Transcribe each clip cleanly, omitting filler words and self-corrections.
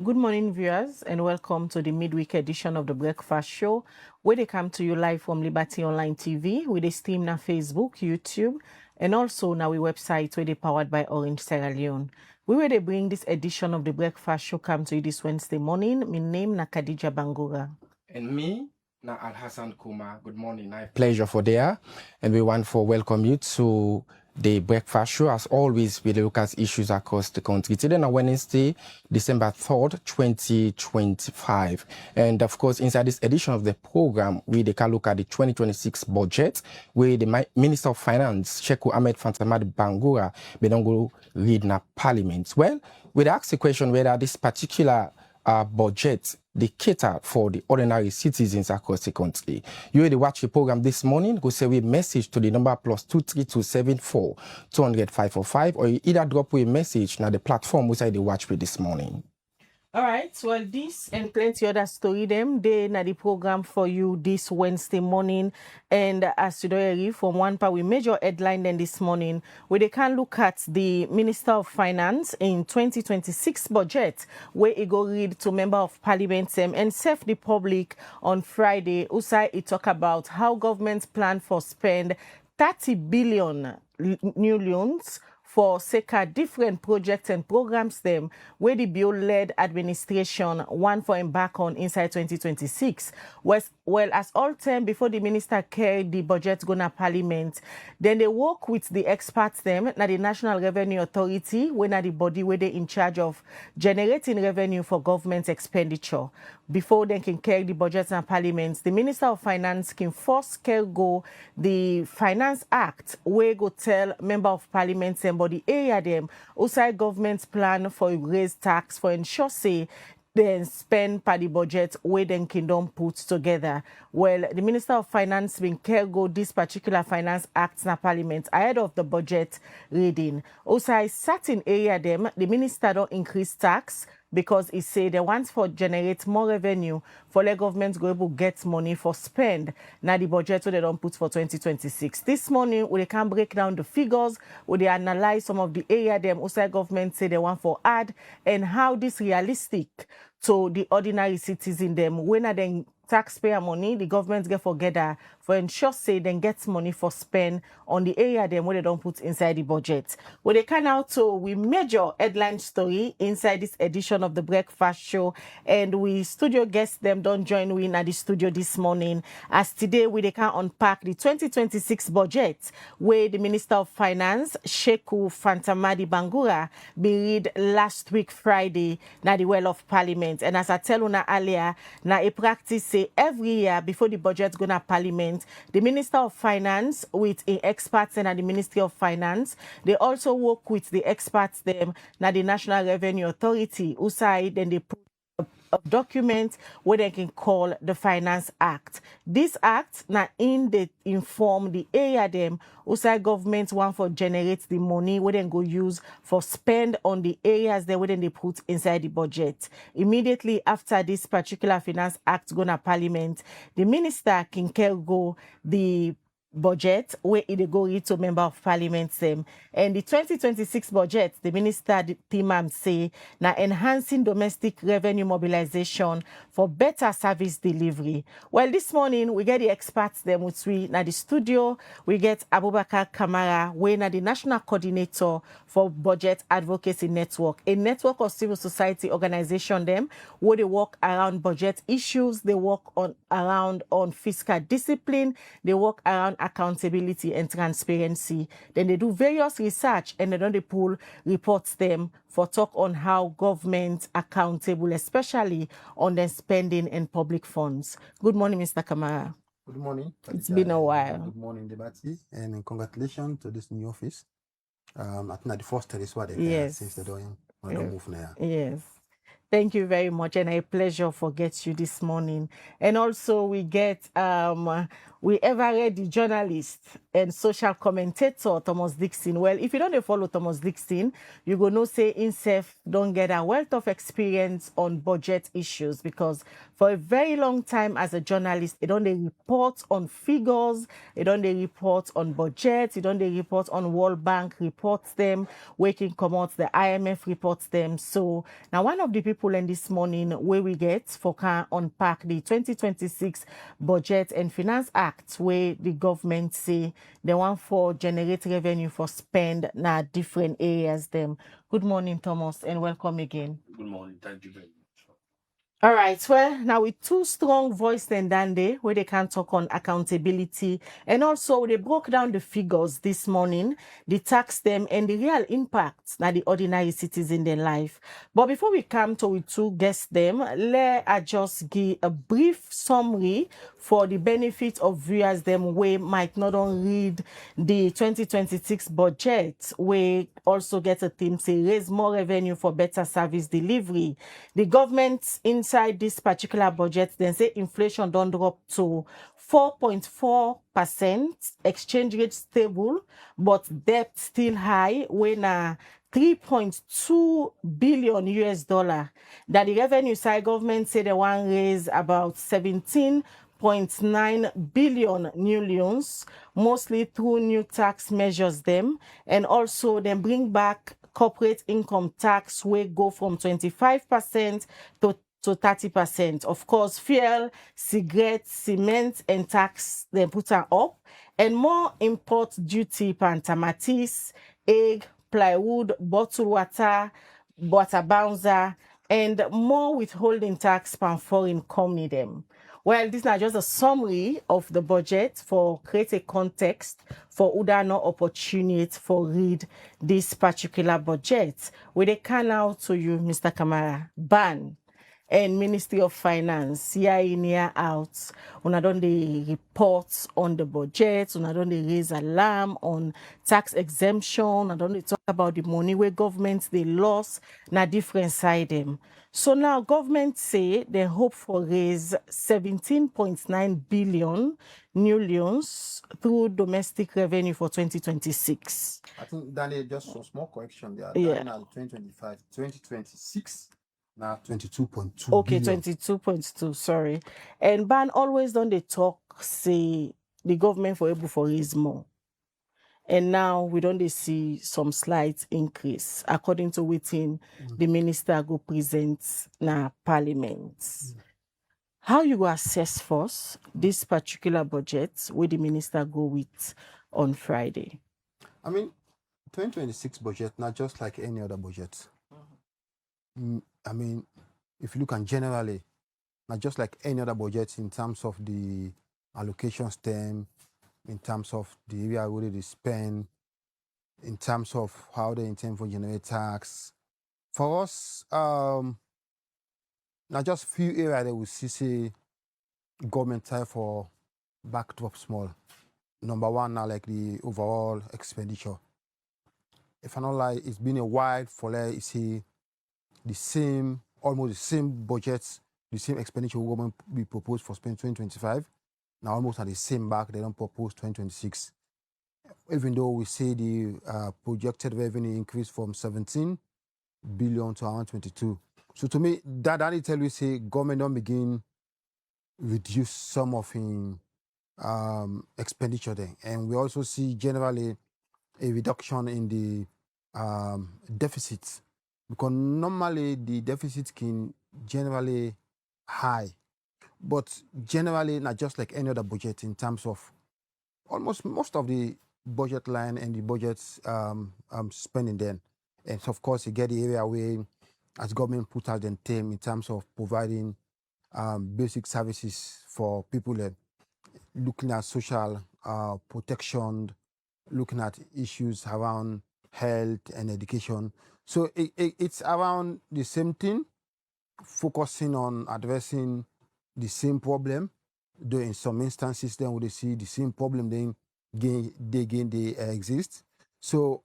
Good morning, viewers, and welcome to the midweek edition of the Breakfast Show, where they come to you live from Liberty Online TV, with a stream na Facebook, YouTube, and also now we website where they powered by Orange Sierra Leone. We will they bring this edition of the Breakfast Show come to you this Wednesday morning. My name na Khadija Bangura. And me, na Al Hassan Kuma. Good morning. I pleasure for there, and we want to welcome you to the Breakfast Show. As always, we look at issues across the country. Today on Wednesday, December 3rd, 2025. And of course, inside this edition of the program, we can look at the 2026 budget, where the Minister of Finance, Sheikh Ahmed Fantamadi Bangura, don't go read na Parliament. Well, we'd ask the question whether this particular budget they cater for the ordinary citizens across the country. You already watch the program this morning, go send a message to the number +23274 200 545, or you either drop a message na the platform which I watch with this morning. All right, well, this and plenty other story them, they na the program for you this Wednesday morning. And as you know, from one part, we major headline then this morning, where they can look at the Minister of Finance in 2026 budget, where he go read to Member of Parliament and serve the public on Friday. Usai, he talk about how government plan for spend 30 billion new loans for SECA different projects and programs them where the bill-led administration want for embark on inside 2026. Well, as all time before the minister carried the budget gonna parliament, then they work with the experts them, na the National Revenue Authority, when are the body where they in charge of generating revenue for government expenditure. Before they can carry the budgets and parliaments, the Minister of Finance can first go the Finance Act, where go tell Member of Parliament and body area them outside government's plan for raise tax for ensure say then spend per the budget where then kingdom put together. Well, the Minister of Finance been go this particular Finance Act na Parliament ahead of the budget reading. Also, certain area them, the minister don't increase tax because he say they want for generate more revenue for the government go able get money for spend now the budget so they don't put for 2026. This morning we can break down the figures, we they analyze some of the area them also government say they want for add and how this realistic to the ordinary citizen them when are then taxpayer money the government get together for ensure say then gets money for spend on the area them where they don't put inside the budget. Well, they can out so we major headline story inside this edition of the Breakfast Show, and we studio guests them don't join we in at the studio this morning as today we they can unpack the 2026 budget where the Minister of Finance Sheikh Fantamadi Bangura be read last week Friday na the Well of Parliament. And as I tell you earlier, na a practice say every year before the budget go na Parliament, the Minister of Finance with experts and the Ministry of Finance, they also work with the experts them na the National Revenue Authority USAID, then they put a document where they can call the Finance Act. This act na in they inform the area them USAID government want for generate the money where they go use for spend on the areas there where they put inside the budget. Immediately after this particular Finance Act gonna Parliament, the minister can go the budget where it go read to Member of Parliament them. And the 2026 budget, the minister the team say na enhancing domestic revenue mobilization for better service delivery. Well, this morning we get the experts them with we na the studio. We get Abubakar Kamara, we na the national coordinator for Budget Advocacy Network, a network of civil society organization them where they work around budget issues, they work around fiscal discipline, they work around accountability and transparency. Then they do various research and then they pull reports them for talk on how government accountable, especially on the spending and public funds. Good morning, Mr. Kamara. Good morning. It's been a while. Good morning, Debati, and congratulations to this new office. I think the first is what yes. Since they don't move now. Yes. Thank you very much, and a pleasure for get you this morning. And also we get we ever read the journalist and social commentator Thomas Dixon. Well, if you don't follow Thomas Dixon, you go know say himself don't get a wealth of experience on budget issues, because for a very long time as a journalist, he don't report on figures, he don't report on budget, he don't report on World Bank reports them, Waking Commons, the IMF reports them. So now one of the people in this morning where we get for can unpack the 2026 Budget and Finance Act, where the government say they want for generate revenue for spend na different areas them. Good morning, Thomas, and welcome again. Good morning. Thank you very much. All right, well, now with two strong voices and Dande, where they can talk on accountability, and also they broke down the figures this morning, the tax them, and the real impact that the ordinary citizens in their life. But before we come to with two guests them, let I just give a brief summary for the benefit of viewers them where might not only read the 2026 budget, we also get a theme say raise more revenue for better service delivery. The government inside this particular budget then say inflation don't drop to 4.4%, exchange rate stable, but debt still high when 3.2 billion US dollar. That the revenue side government say they want raise about 17.9 billion new loans, mostly through new tax measures them, and also then bring back corporate income tax will go from 25% to 30%. Of course, fuel, cigarettes, cement, and tax they put her up, and more import duty pan tomatoes, egg, plywood, bottled water, water bouncer, and more withholding tax pan foreign company them. Well, this is not just a summary of the budget for create a context for who no opportunity for read this particular budget. We they can now to you, Mr. Kamara, ban and Ministry of Finance, year in, year out, una don dey report on the budget, una don dey raise alarm on tax exemption, una don dey talk about the money where government they lost na different side them. So now government say they hope for raise 17.9 billion new loans through domestic revenue for 2026. I think Daniel, just a small correction there. Yeah. Daniel, 2025, 2026. Now 22.2 Okay, billion. 22.2, sorry. And ban always done they talk, say the government for able for raise more. And now we don't see some slight increase according to within the minister go present na parliament. How you go assess first this particular budget where the minister go with on Friday? I mean, 2026 budget, not just like any other budget. I mean, if you look at generally, not just like any other budget in terms of the allocation stem, in terms of the area where they spend, in terms of how they intend for generate tax. For us, not just few areas that we see say government type for backdrop small. Number one now like the overall expenditure. If I not lie, it's been a while for like you see the same, almost the same budgets, the same expenditure government we proposed for spend 2025. Now almost at the same back, they don't propose 2026. Even though we say the projected revenue increase from 17 billion to around 22. So to me, that only tell you say government don't begin reduce some of in expenditure there. And we also see generally a reduction in the deficit, because normally the deficit can generally high, but generally not just like any other budget in terms of almost most of the budget line and the budget's spending then. And so of course you get the area where as government put out the term in terms of providing basic services for people that looking at social protection, looking at issues around health and education. So it's around the same thing, focusing on addressing the same problem, though in some instances then we see the same problem then they exist. So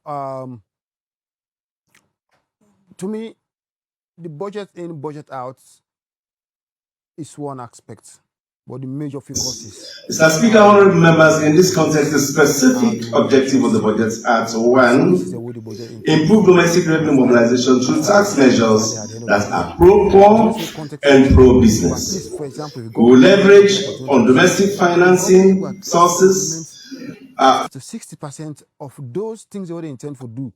to me, the budget in, budget out is one aspect. but the major focus is. Mr. Speaker, honorable members, in this context, the specific objective of the budget are to one, improve domestic revenue mobilization through tax measures that are pro-poor and pro-business. For example, We will leverage on domestic financing sources. To 60% of those things they already intend to do,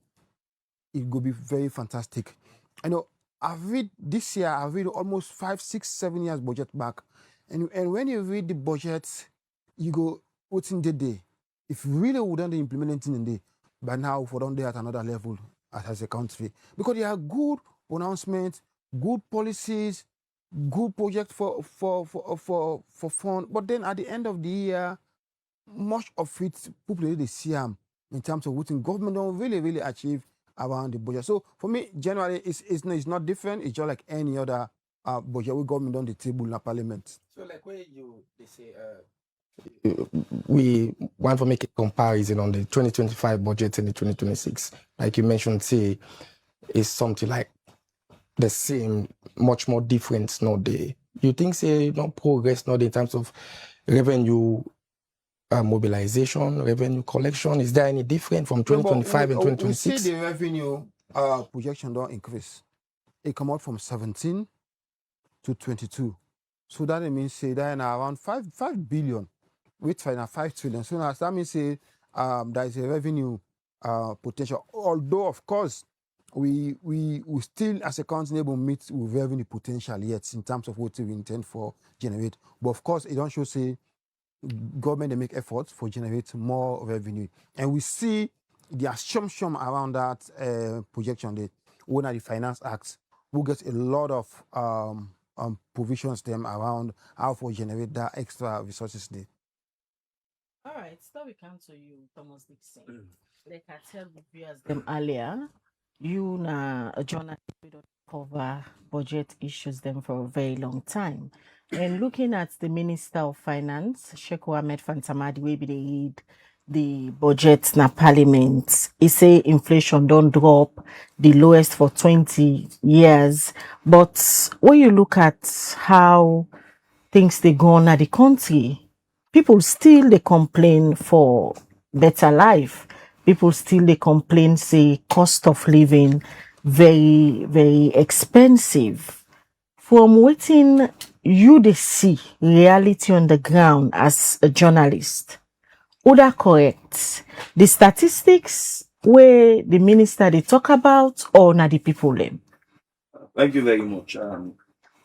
it will be very fantastic. I know I've read this year, I've read almost 5, 6, 7 years budget back. And when you read the budget, you go, what's in the day? If really we don't implement anything in the, by now we're down there at another level as a country. Because there are good announcements, good policies, good projects for fun. But then at the end of the year, much of it, people really see them in terms of what government don't really achieve around the budget. So for me, generally, it's not different. It's just like any other budget we government on the table in the parliament. So like where they say we want to make a comparison on the 2025 budget and the 2026. Like you mentioned, say is something like the same, much more difference not there. You think say no progress not in terms of revenue mobilization, revenue collection? Is there any different from 2025 and 2026? We see the revenue projection don't increase. It come out from 17 to 22. So that means say that in around 5 billion, with 5 trillion. So now that means say there is a revenue potential. Although of course we still as a country able to meet with revenue potential yet in terms of what we intend for generate. But of course it don't show say government they make efforts for generate more revenue, and we see the assumption around that projection that when the Finance Act will get a lot of provisions them around how to generate that extra resources there. All right, so we come to you, Thomas Dixon. Like I tell the viewers them earlier, you na a journalist we don't cover budget issues them for a very long time. And looking at the Minister of Finance, Sheikh Ahmed Fantamadi, we be they read the budget na parliament. He say inflation don't drop, the lowest for 20 years. But when you look at how things they go on at the country, people still they complain for better life. People still they complain, say cost of living very, very expensive. From waiting you they see reality on the ground as a journalist. Would that correct? The statistics where the minister they talk about or not the people them? Thank you very much.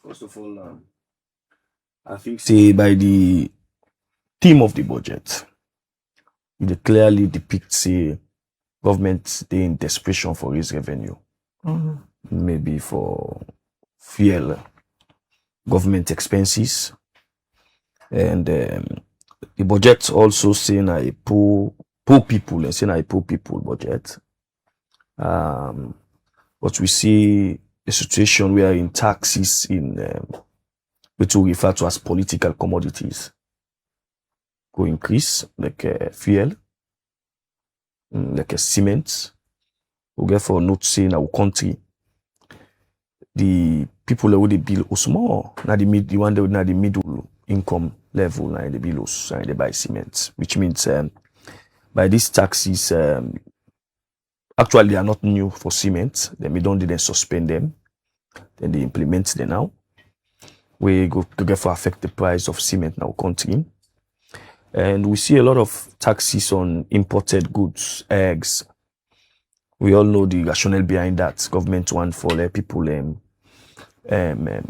First of all, I think say by the theme of the budget, it clearly depicts say government they in desperation for its revenue. Maybe for fuel, government expenses, and the budget also saying a poor people and saying a poor people budget. But we see a situation where in taxes in which we refer to as political commodities go increase, like fuel, like cement. We therefore not say in our country the people that would the bill are small, not the middle income level, now the bills and they buy cement, which means by these taxes actually they are not new for cement. Then we don't then suspend them, then they implement them now. We go to therefore affect the price of cement in our country. And we see a lot of taxes on imported goods, eggs. We all know the rationale behind that. Government want for people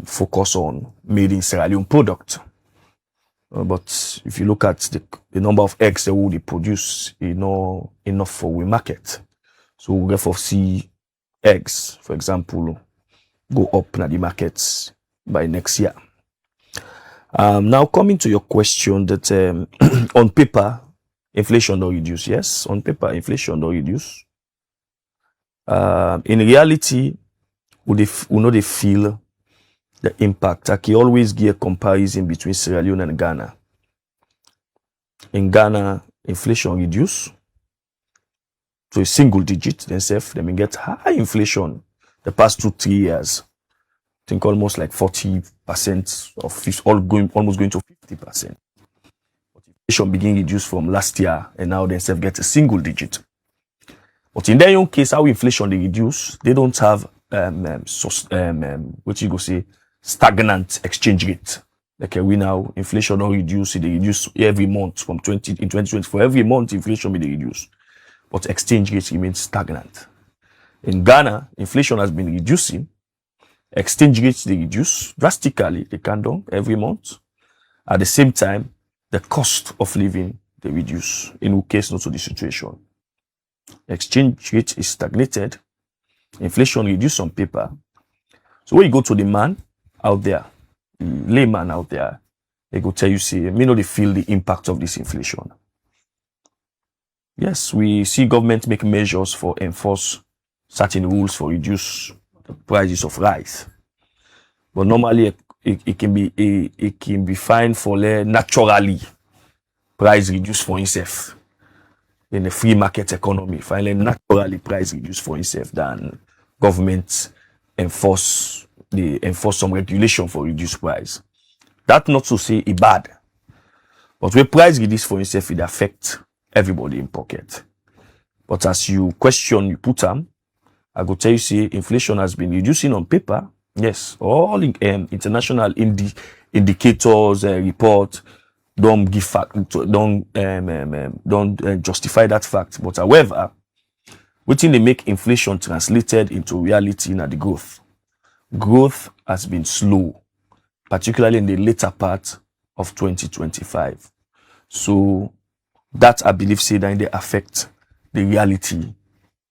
focus on made in Sierra Leone product. But if you look at the number of eggs that we produce, enough for we market. So we therefore see eggs, for example, go up in the markets by next year. Now coming to your question that on paper, inflation don't reduce. Yes, on paper, inflation don't reduce. In reality, we know they feel the impact. I can always give a comparison between Sierra Leone and Ghana. In Ghana, inflation reduce to a single digit themselves. They may get high inflation the past 2-3 years. think almost like 40% of almost going to 50%. Inflation begin reduce from last year, and now they self get a single digit. But in their own case, how inflation they reduce, they don't have what you go say stagnant exchange rate. Like we now inflation don't reduce, they reduce every month in 2020 for every month inflation may reduce, but exchange rate remains stagnant. In Ghana, inflation has been reducing, exchange rates they reduce drastically, they can do every month. At the same time, the cost of living they reduce. In our case, not to the situation. Exchange rate is stagnated, inflation reduce on paper. So when you go to the man out there, the layman out there, they go tell you, say, me know they feel the impact of this inflation. Yes, we see government make measures for enforce certain rules for reduce the prices of rice. But normally it can be fine for naturally price reduce for itself. In a free market economy, finally naturally price reduce for itself than government enforce some regulation for reduced price. That not to say it bad, but when price reduce for itself, it affect everybody in pocket. But as you question, you put them, I go tell you, say inflation has been reducing on paper. Yes, all international indicators report don't give fact, don't justify that fact. But however, within they make inflation translated into reality in the growth. Growth has been slow, particularly in the later part of 2025. So that I believe say that they affect the reality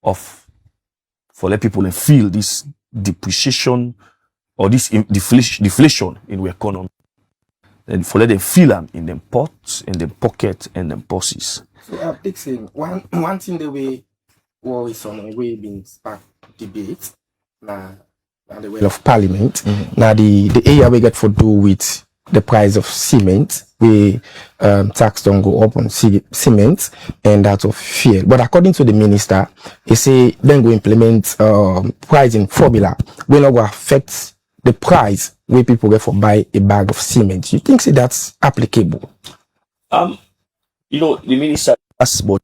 of for let people feel this depreciation or this deflation in the economy. And for let them feel them in them pots, in them pocket, and them purses. So Dixon, one thing the way always on the way being spark debate now the way of parliament. Now the area we get for do with the price of cement, we tax don't go up on cement and that of fuel. But according to the minister, he say then go implement pricing formula will not go affect the price where people get for buy a bag of cement. You think say that's applicable? You know, the minister asked about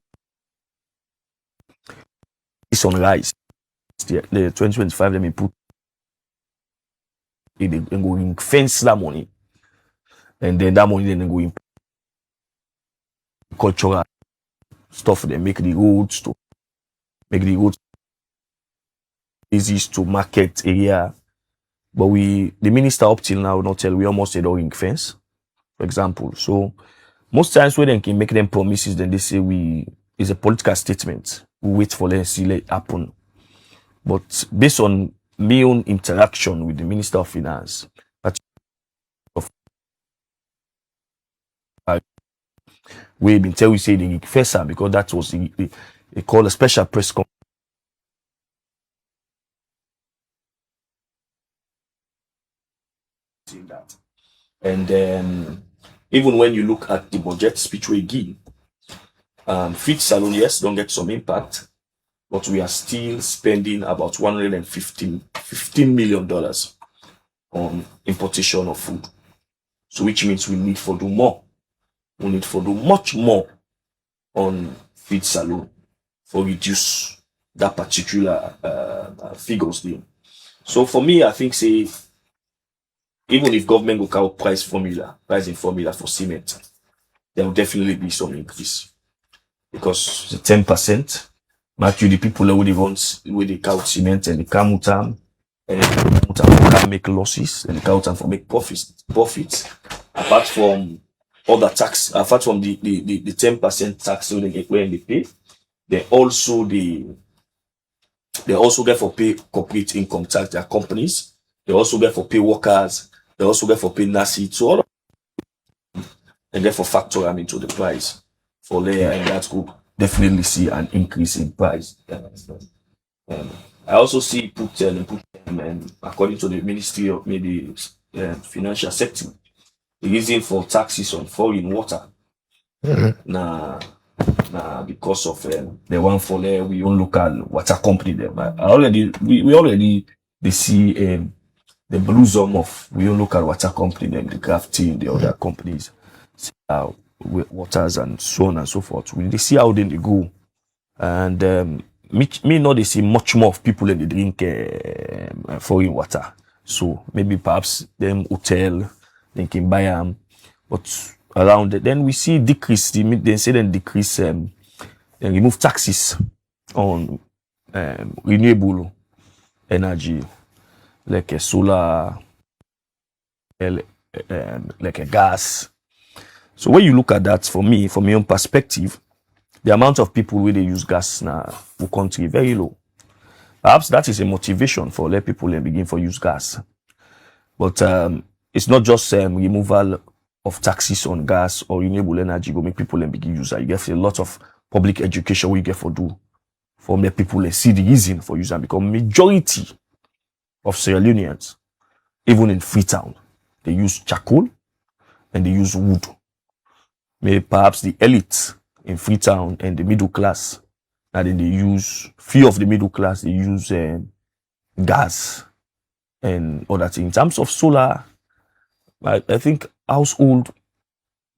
it's on rice. The 2025 let me put it and go in fence that money. And then that money then go in cultural stuff. They make the roads easy to market area. But the minister up till now not tell we almost said ring fence, for example. So most times when they can make them promises, then they say it's a political statement. We wait for them to see it happen. But based on my own interaction with the Minister of Finance, we been tell we say the first because that was they call a special press conference. That. And then even when you look at the budget speech we give, feed salon, yes, don't get some impact, but we are still spending about $15 million on importation of food. So which means we need to do more. We need to do much more on feed salon for reduce that particular figures there. So for me, I think say even if government will count pricing formula for cement, there will definitely be some increase. Because the 10%, match you the people who they count cement and they come with them, and can make losses, and they count them for make profits. Apart from other tax, apart from the 10% tax so they get when they pay, they also get for pay corporate income tax, their companies. They also get for pay workers. They also get for pay nurses. So all of them, and therefore factor them into the price for layer, and that could definitely see an increase in price. I also see according to the Ministry of maybe financial sector, the reason for taxes on foreign water. Nah, because of the one for there we own local water company there. But we already they see the bluesum of, we don't look at water company, them, the crafting, the other companies, waters and so on and so forth. We see how they go. And me not they see much more of people in the drink foreign water. So maybe perhaps them hotel, they can buy them, but around it. Then we see decrease, they say then decrease, then remove taxes on renewable energy, like a solar, like a gas. So when you look at that, for me, from my own perspective, the amount of people where they use gas now in country very low. Perhaps that is a motivation for let people begin for use gas. But it's not just removal of taxes on gas or renewable energy go make people begin use. You get a lot of public education we get for do for make people see the reason for using, because majority of Sierra Leoneans, even in Freetown, they use charcoal and they use wood. Maybe perhaps the elite in Freetown and the middle class, and then they use, few of the middle class, they use gas and other things. In terms of solar, I think household,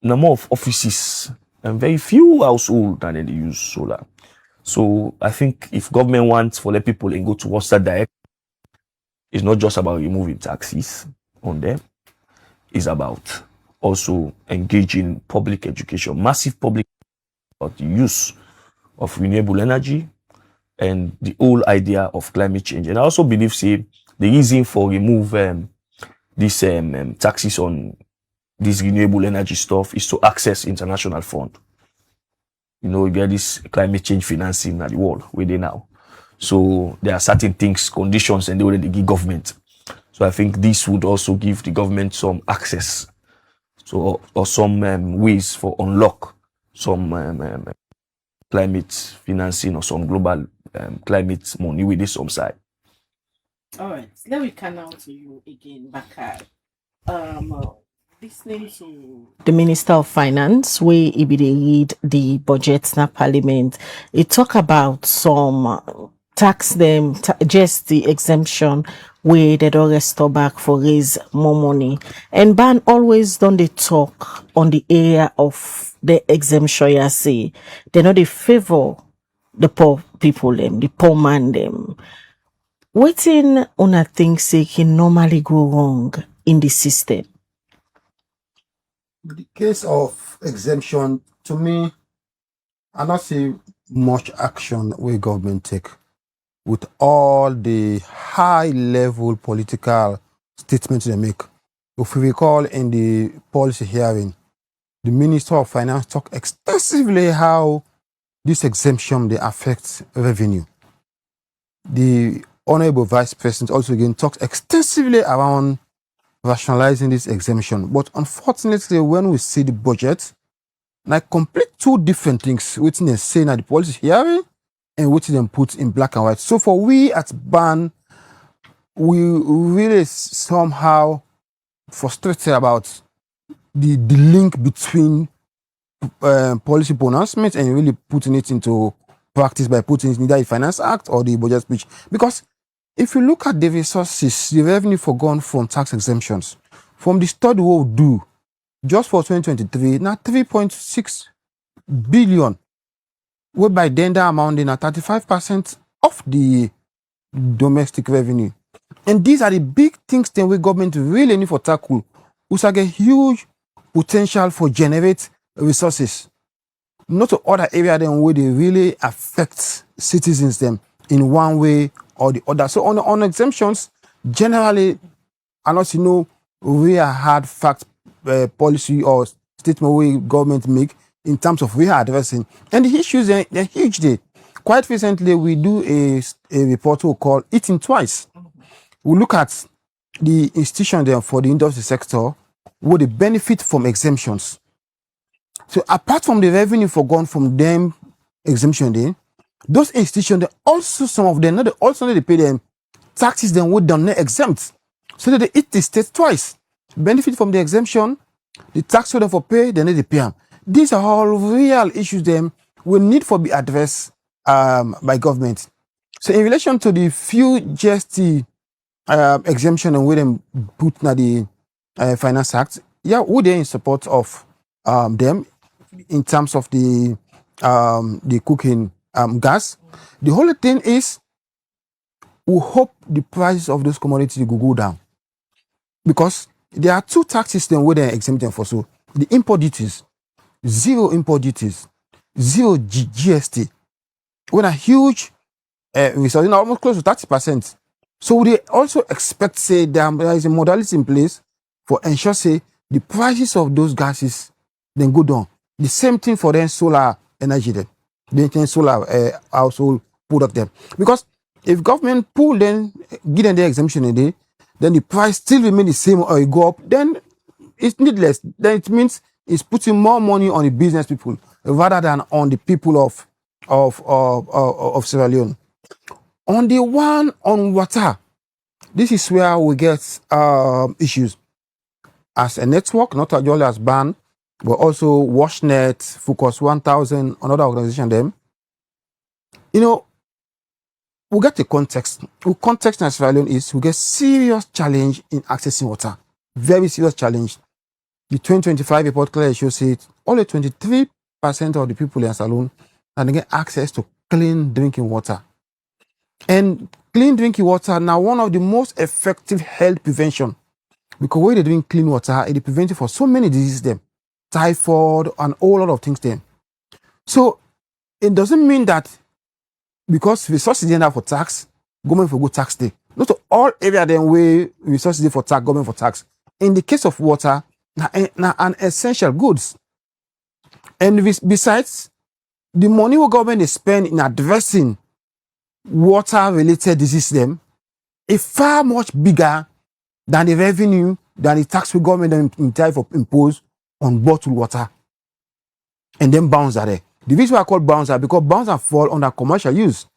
number of offices, and very few household that they use solar. So I think if government wants for let people and go towards that direction, it's not just about removing taxes on them. It's about also engaging public education, massive public about the use of renewable energy and the whole idea of climate change. And I also believe, say, the reason for remove these taxes on this renewable energy stuff is to access international fund. You know, you get this climate change financing at the world where they now. So there are certain things, conditions, and they already give government. So I think this would also give the government some access, so or some ways for unlock some climate financing or some global climate money with this some side. All right, let me come out to you again, Bakar. Listening to the Minister of Finance, where he be dey read the budget na Parliament, he talk about some tax them, just the exemption where they don't restore back for raise more money. And ban always don't they talk on the area of the exemption, you say. They know they favor the poor people them, the poor man them. Wetin una think say can normally go wrong in the system? The case of exemption, to me, I not see much action where government take with all the high level political statements they make. If we recall in the policy hearing, the Minister of Finance talked extensively how this exemption they affect revenue. The Honorable Vice President also again talked extensively around rationalizing this exemption. But unfortunately, when we see the budget, like complete two different things, which they say at the policy hearing and which they put in black and white. So for we at BAN, we really somehow frustrated about the link between policy pronouncement and really putting it into practice by putting it in either the Finance Act or the budget speech. Because if you look at the resources, the revenue forgone from tax exemptions, from the study we will do, just for 2023, now 3.6 billion, whereby then that amount is 35% of the domestic revenue. And these are the big things that we government really need for tackle, which have a huge potential for generate resources. Not to other areas then where they really affect citizens them in one way or the other. So on exemptions, generally, unless you know we are hard fact policy or statement we government make in terms of we are addressing. And the issues are huge there. Quite recently, we do a report we call Eating Twice. We look at the institution there for the industry sector where they benefit from exemptions. So apart from the revenue forgone from them exemption there, those institutions, they also, some of them, they pay them taxes then would not exempt. So that they eat the state twice. Benefit from the exemption, the tax for them for pay, then they pay them. These are all real issues them will need for be addressed by government. So in relation to the few GST exemption and we them put na the Finance Act, yeah, we they in support of them in terms of the cooking gas. The whole thing is we hope the price of those commodities will go down, because there are two tax systems where they exempt them for. So the import duties, zero import duties, zero GST, when a huge result, almost close to 30%. So they also expect, say, there is a modality in place for ensure, say, the prices of those gases then go down. The same thing for then solar energy, then solar household product them. Because if government pull then give them the exemption a day, then the price still remain the same or it go up, then it's needless. Then it means it's putting more money on the business people rather than on the people of Sierra Leone. On the one on water, this is where we get issues. As a network, not only as BAN, but also WashNet, Focus 1000, another organization them. You know, we get the context. The context in Sierra Leone is we get serious challenge in accessing water. Very serious challenge. The 2025 report clearly shows it. Only 23% of the people in Sierra Leone can get access to clean drinking water. And clean drinking water now one of the most effective health prevention, because when they drink clean water, it is preventing for so many diseases them, typhoid and a whole lot of things them. So it doesn't mean that because resources are for tax, government for good tax day. Not to all area then where resources for tax, government for tax. In the case of water, now an essential goods. And besides, the money what government is spend in addressing water-related disease them is far much bigger than the revenue, than the tax we government impose on bottled water. And then bounds are there. The reason why I call bounds are because bounds are fall under commercial use.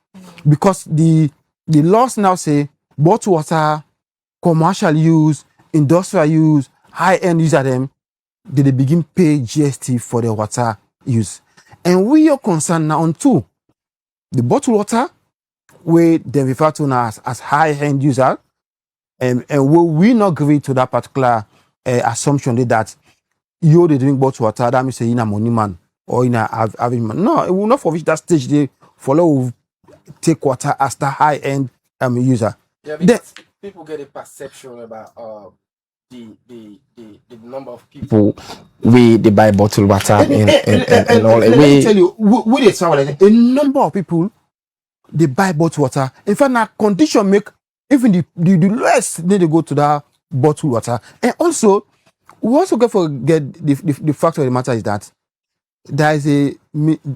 Because the laws now say bottled water, commercial use, industrial use, high-end use of them, they begin pay GST for their water use. And we are concerned now on two. The bottled water, where they refer to now as high-end user, and we not agree to that particular assumption that you they drink bottled water, that means say in a money man or in a having man. No, it will not for which that stage they follow take water as the high-end user. Yeah, because people get a perception about the number of people they buy bottled water and all. Let me tell you, we they travel a number of people they buy bottled water. In fact, now condition make even the lowest need to go to that bottled water. And also, we also get the fact of the matter is that there is a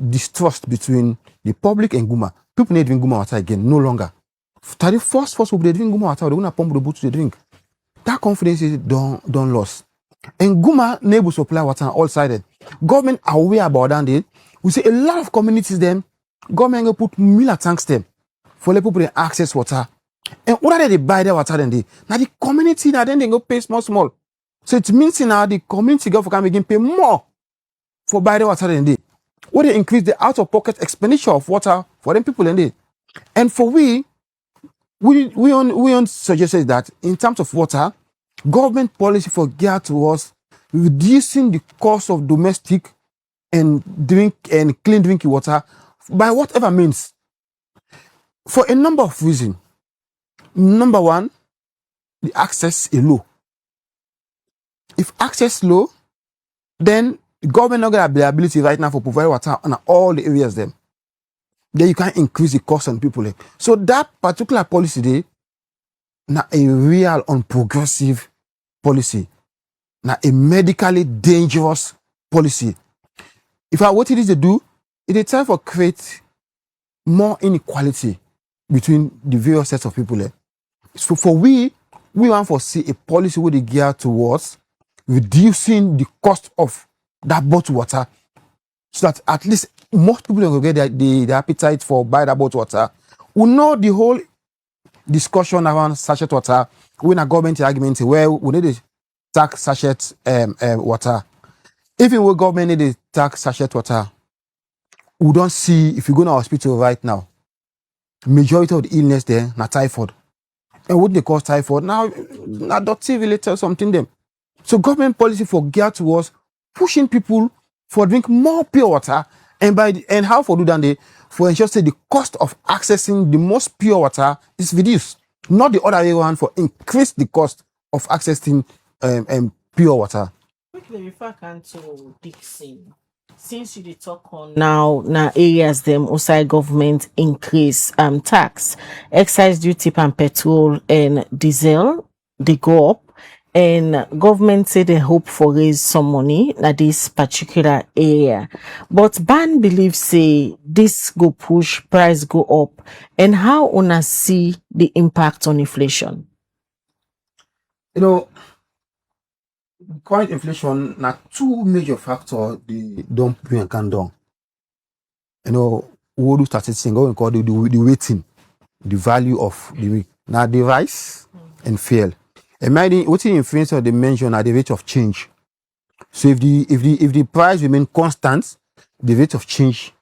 distrust between the public and Guma. People need drink Guma water again, no longer. The first will be drinking Guma water, they're going to pump the boat to drink. That confidence is done lost. And Guma neighbors supply water all sided. Government are aware about that. We see a lot of communities them. Government will put miller tanks them for the people to access water. And what are they buy their water then they? Now the community now then they go pay small. So it means now the community government can begin pay more for buy the water than they. What they increase the out of pocket expenditure of water for them people than they. And for we suggested that in terms of water, government policy for geared towards reducing the cost of domestic and clean drinking water by whatever means. For a number of reasons. Number one, the access is low. If access low, then the government not got the ability right now for provide water on all the areas then. Then you can increase the cost on people. So that particular policy there, now a real unprogressive policy. Now a medically dangerous policy. If what it is to do, it is time for create more inequality between the various sets of people. So for we want to see a policy with the gear towards reducing the cost of that bottled water, so that at least most people will get the appetite for buy that bottled water. We know the whole discussion around sachet water when a government argument well we need to tax sachet water. Even when government need to tax sachet water, we don't see if you go to hospital right now, majority of the illness there na typhoid. And what they call typhoid now, adoptive related something them. So government policy for get was pushing people for drink more pure water, and how for do that they for ensure say the cost of accessing the most pure water is reduced, not the other way around for increase the cost of accessing pure water. Quickly, if I can to Dixon, since you dey talk on now areas them outside government increase tax, excise duty and petrol and diesel they go up, and government say they hope for raise some money na this particular area, but ban believe say this go push price go up, and how una see the impact on inflation? You know, current inflation now two major factors they don't bring can down. You know, what do statistics go and call the weighting, the value of the now the rise and fail. Imagine what the influence of the mention at the rate of change. So if the price remain constant, the rate of change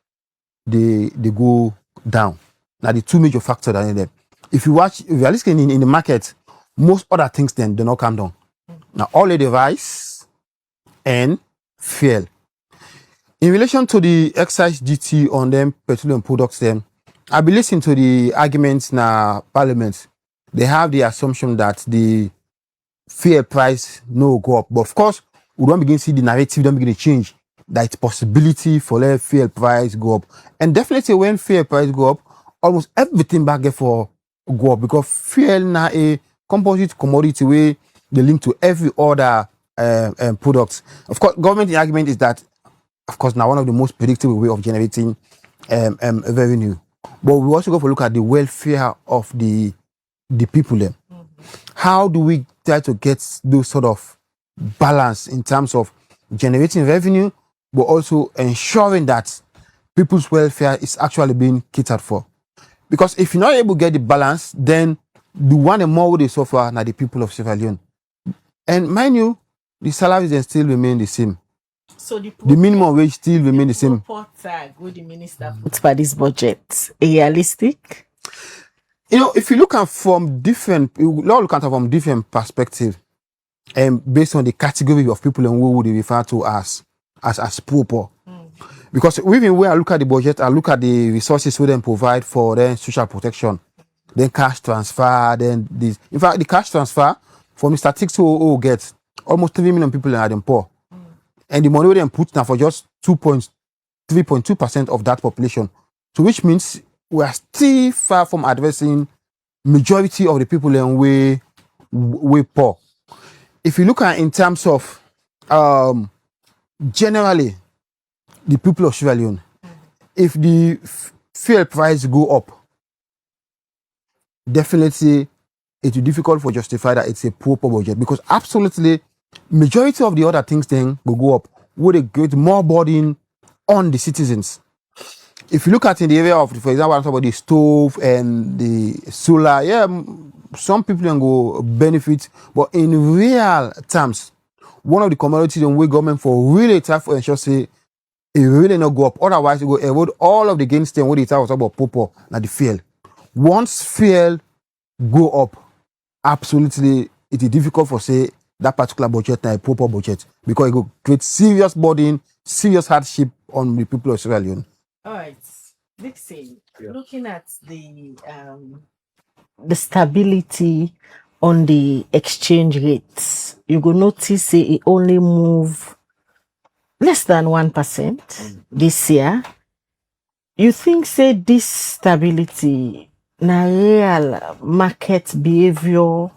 they go down. Now the two major factors that in there. If you are listening in the market, most other things then do not come down. Now only the rise and fail. In relation to the excise duty on them petroleum products, then I be listening to the arguments na parliament. They have the assumption that the fuel price no go up, but of course we don't begin to see the narrative don't begin to change. That it's possibility for let fuel price go up, and definitely when fuel price go up, almost everything back there for go up because fuel na a composite commodity way they link to every other products. Of course, government argument is that, of course, now one of the most predictable way of generating revenue. But we also go for look at the welfare of the people there. How do we try to get those sort of balance in terms of generating revenue, but also ensuring that people's welfare is actually being catered for? Because if you're not able to get the balance, then the one and more they suffer now the people of Sierra Leone. And mind you, the salaries then still remain the same. So the minimum wage still remain the same. Tag with the minister put for this budget realistic? You know, if you look at from different perspectives, and based on the category of people and who would they refer to as poor. Because even when I look at the budget, I look at the resources we then provide for then social protection, then cash transfer, then this. In fact, the cash transfer from the statistics we get almost 3 million people are them poor. And the money we then put now for just 3.2% of that population. So which means we are still far from addressing majority of the people in way poor. If you look at in terms of generally the people of Sierra Leone, if the fuel price go up, definitely it will be difficult for justify that it's a poor budget, because absolutely majority of the other things then will go up with a great more burden on the citizens. If you look at in the area of, for example, I'm talking about the stove and the solar, yeah, some people can go benefit, but in real terms, one of the commodities in which government for really tough for ensure say it really not go up. Otherwise, it will erode all of the gains then what it was about poor now the fuel. Once fuel go up, absolutely it is difficult for say that particular budget now a poor budget, because it will create serious burden, serious hardship on the people of Sierra Leone. All right, Dixon, looking at the stability on the exchange rates, you go notice say it only move less than 1% this year. You think say this stability na real market behavior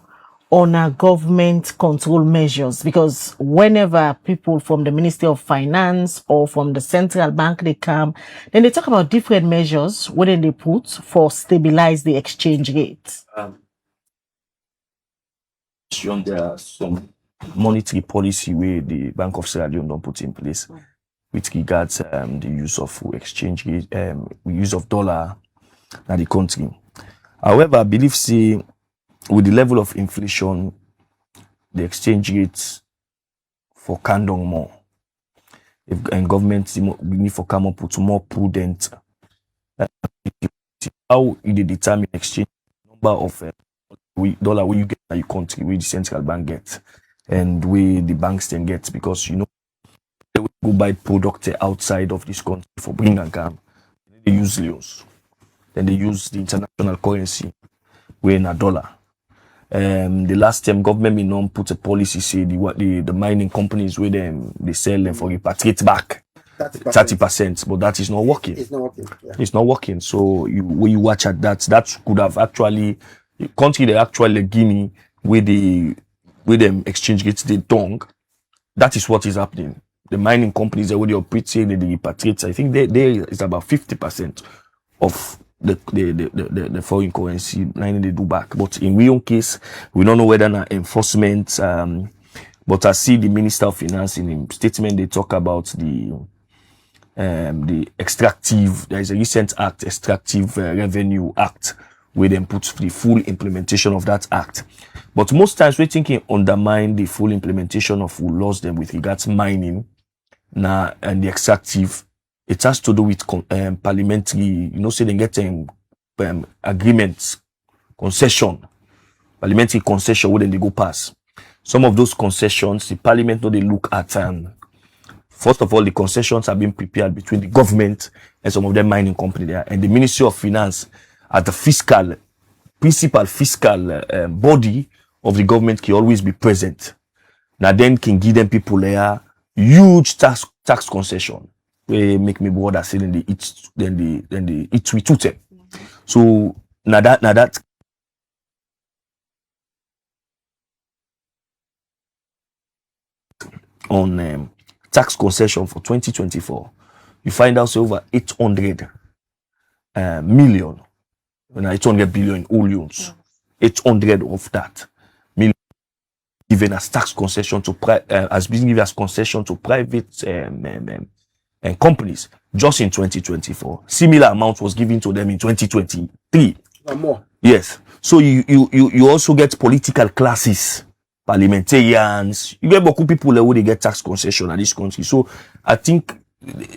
or na government control measures? Because whenever people from the Ministry of Finance or from the central bank they come, then they talk about different measures when they put for stabilize the exchange rate. There are some monetary policy where the Bank of Sierra Leone don't put in place with regards the use of exchange rate, use of dollar in the country. However, I believe say with the level of inflation, the exchange rates for Kandong more. And government need for come up with more prudent how it determine exchange number of dollar where you get in your country, where the central bank gets, and where the banks then get, because you know they will go buy product outside of this country for bring and come. They use leos, then they use the international currency, where in a dollar. The last time government may not put a policy say the mining companies where they sell them for repatriate back 30%, but that is not working. It's not working. Yeah. It's not working. So when you watch at that could have actually the country they actually Guinea with them exchange rates they tongue. That is what is happening. The mining companies that they operate say they repatriate. I think there is about 50% of the foreign currency mining they do back. But in we own case, we don't know whether na enforcement. But I see the Minister of Finance in his statement they talk about the extractive. There is a recent act, Extractive Revenue Act, where they put the full implementation of that act. But most times we're thinking undermine the full implementation of laws them with regards mining and the extractive. It has to do with parliamentary, you know, say they get agreements, concession, parliamentary concession where they go pass. Some of those concessions, the parliament know they look at first of all, the concessions have been prepared between the government and some of them mining company there, and the Ministry of Finance at the principal fiscal body of the government can always be present. Now then can give them people there huge tax concession. They make me bother saying they eat we to them. So now that on tax concession for 2024, you find out over 800 million, 800 billion all loans. 800 of that million given as tax concession to has been given as concession to private companies just in 2024. Similar amount was given to them in 2023. More. Yes. So you also get political classes, parliamentarians. You get beaucoup people who they get tax concession in this country. So I think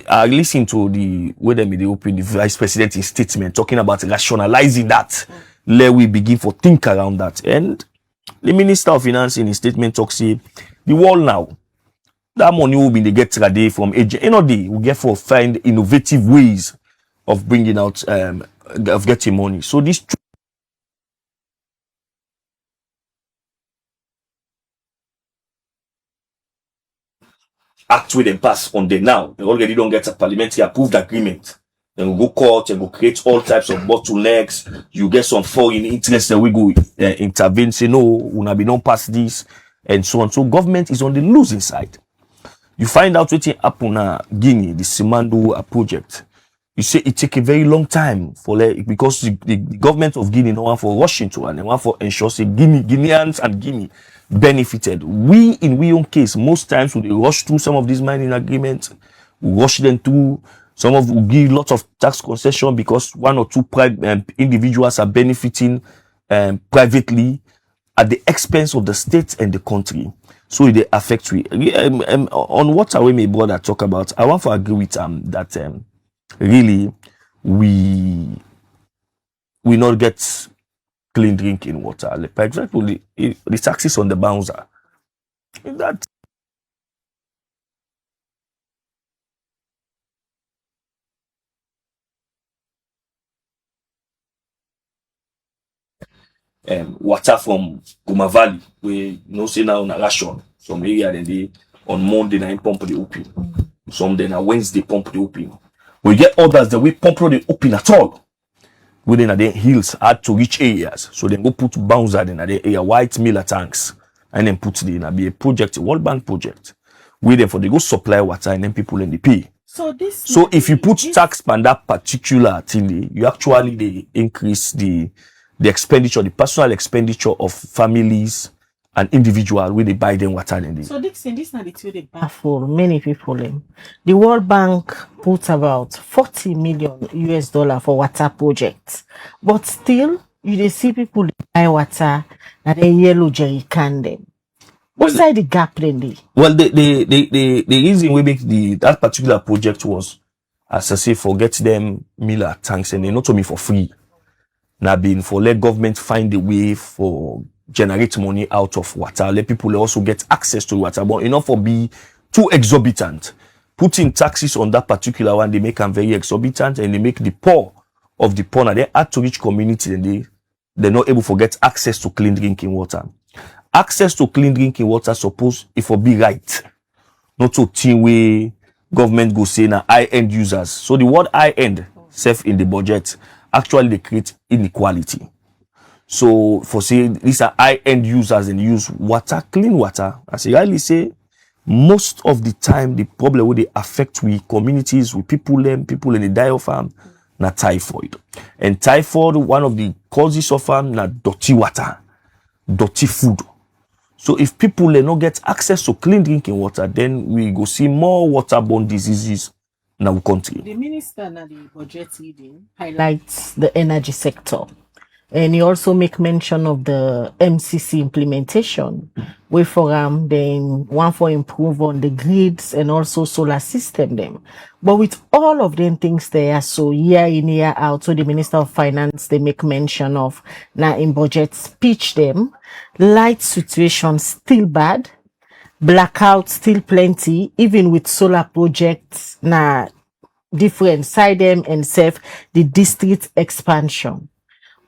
I listened to the vice president in statement talking about rationalizing that. Let we begin for think around that. And the Minister of Finance in his statement talks say the world now, that money will be they get today from agent. We get for find innovative ways of bringing out of getting money. So this act with them pass on them now. They already don't get a parliamentary approved agreement. Then we go court and go create all types of bottlenecks. You get some foreign interests that we go intervene, say no, we be not pass this, and so on. So government is on the losing side. You find out what happened in Guinea, the Simandou project. You say it take a very long time because the government of Guinea no one for Washington and they want for ensure say Guineans and Guinea benefited. We in we own case most times we rush through some of these mining agreements, we rush them through. Some of will give lots of tax concession because one or two individuals are benefiting privately at the expense of the state and the country. So they affect we. On what our my brother talk about, I want to agree with that really we not get clean drinking water. Like, for example, the taxes on the bouncer. That water from Guma Valley, we say now on a ration. Some area then they on Monday night pump the open. Some then on Wednesday pump the open. We get others that we pump the open at all. Within the hills hard to reach areas. So then go put bouncer in the area, white miller tanks, and then put it in a be a project, a World Bank project. We then for they go supply water and then people in the pay. So if you put tax on that particular thing, you actually they increase the expenditure, the personal expenditure of families and individuals where they buy them water and So this is not the two they baffle many people. The World Bank put about $40 million US for water projects, but still you see people buy water and a yellow jerry can them. What's the gap then? Well, the reason we make that particular project was, as I say, forget them miller tanks and they not to me for free. now been for let government find a way for generate money out of water, let people also get access to water, but enough for be too exorbitant. Putting taxes on that particular one, they make them very exorbitant, and they make the poor of the poor, and they add to rich community, and they're not able to get access to clean drinking water. Access to clean drinking water, suppose if it be right, not to team way government go say na high-end users. So the word high-end, self in the budget, actually they create inequality. So for say these are high-end users and use water, clean water, as I rightly say, most of the time the problem will they affect we communities, with people in the die of na typhoid. And typhoid, one of the causes of na dirty water, dirty food. So if people not get access to clean drinking water, then we go see more waterborne diseases in our country. The minister na the budget reading highlights the energy sector. And he also make mention of the MCC implementation, where for then one for improve on the grids and also solar system them. But with all of them things there, so year in, year out, so the Minister of Finance, they make mention of now in budget speech them, light situation still bad, blackout still plenty, even with solar projects now different side them and self the district expansion.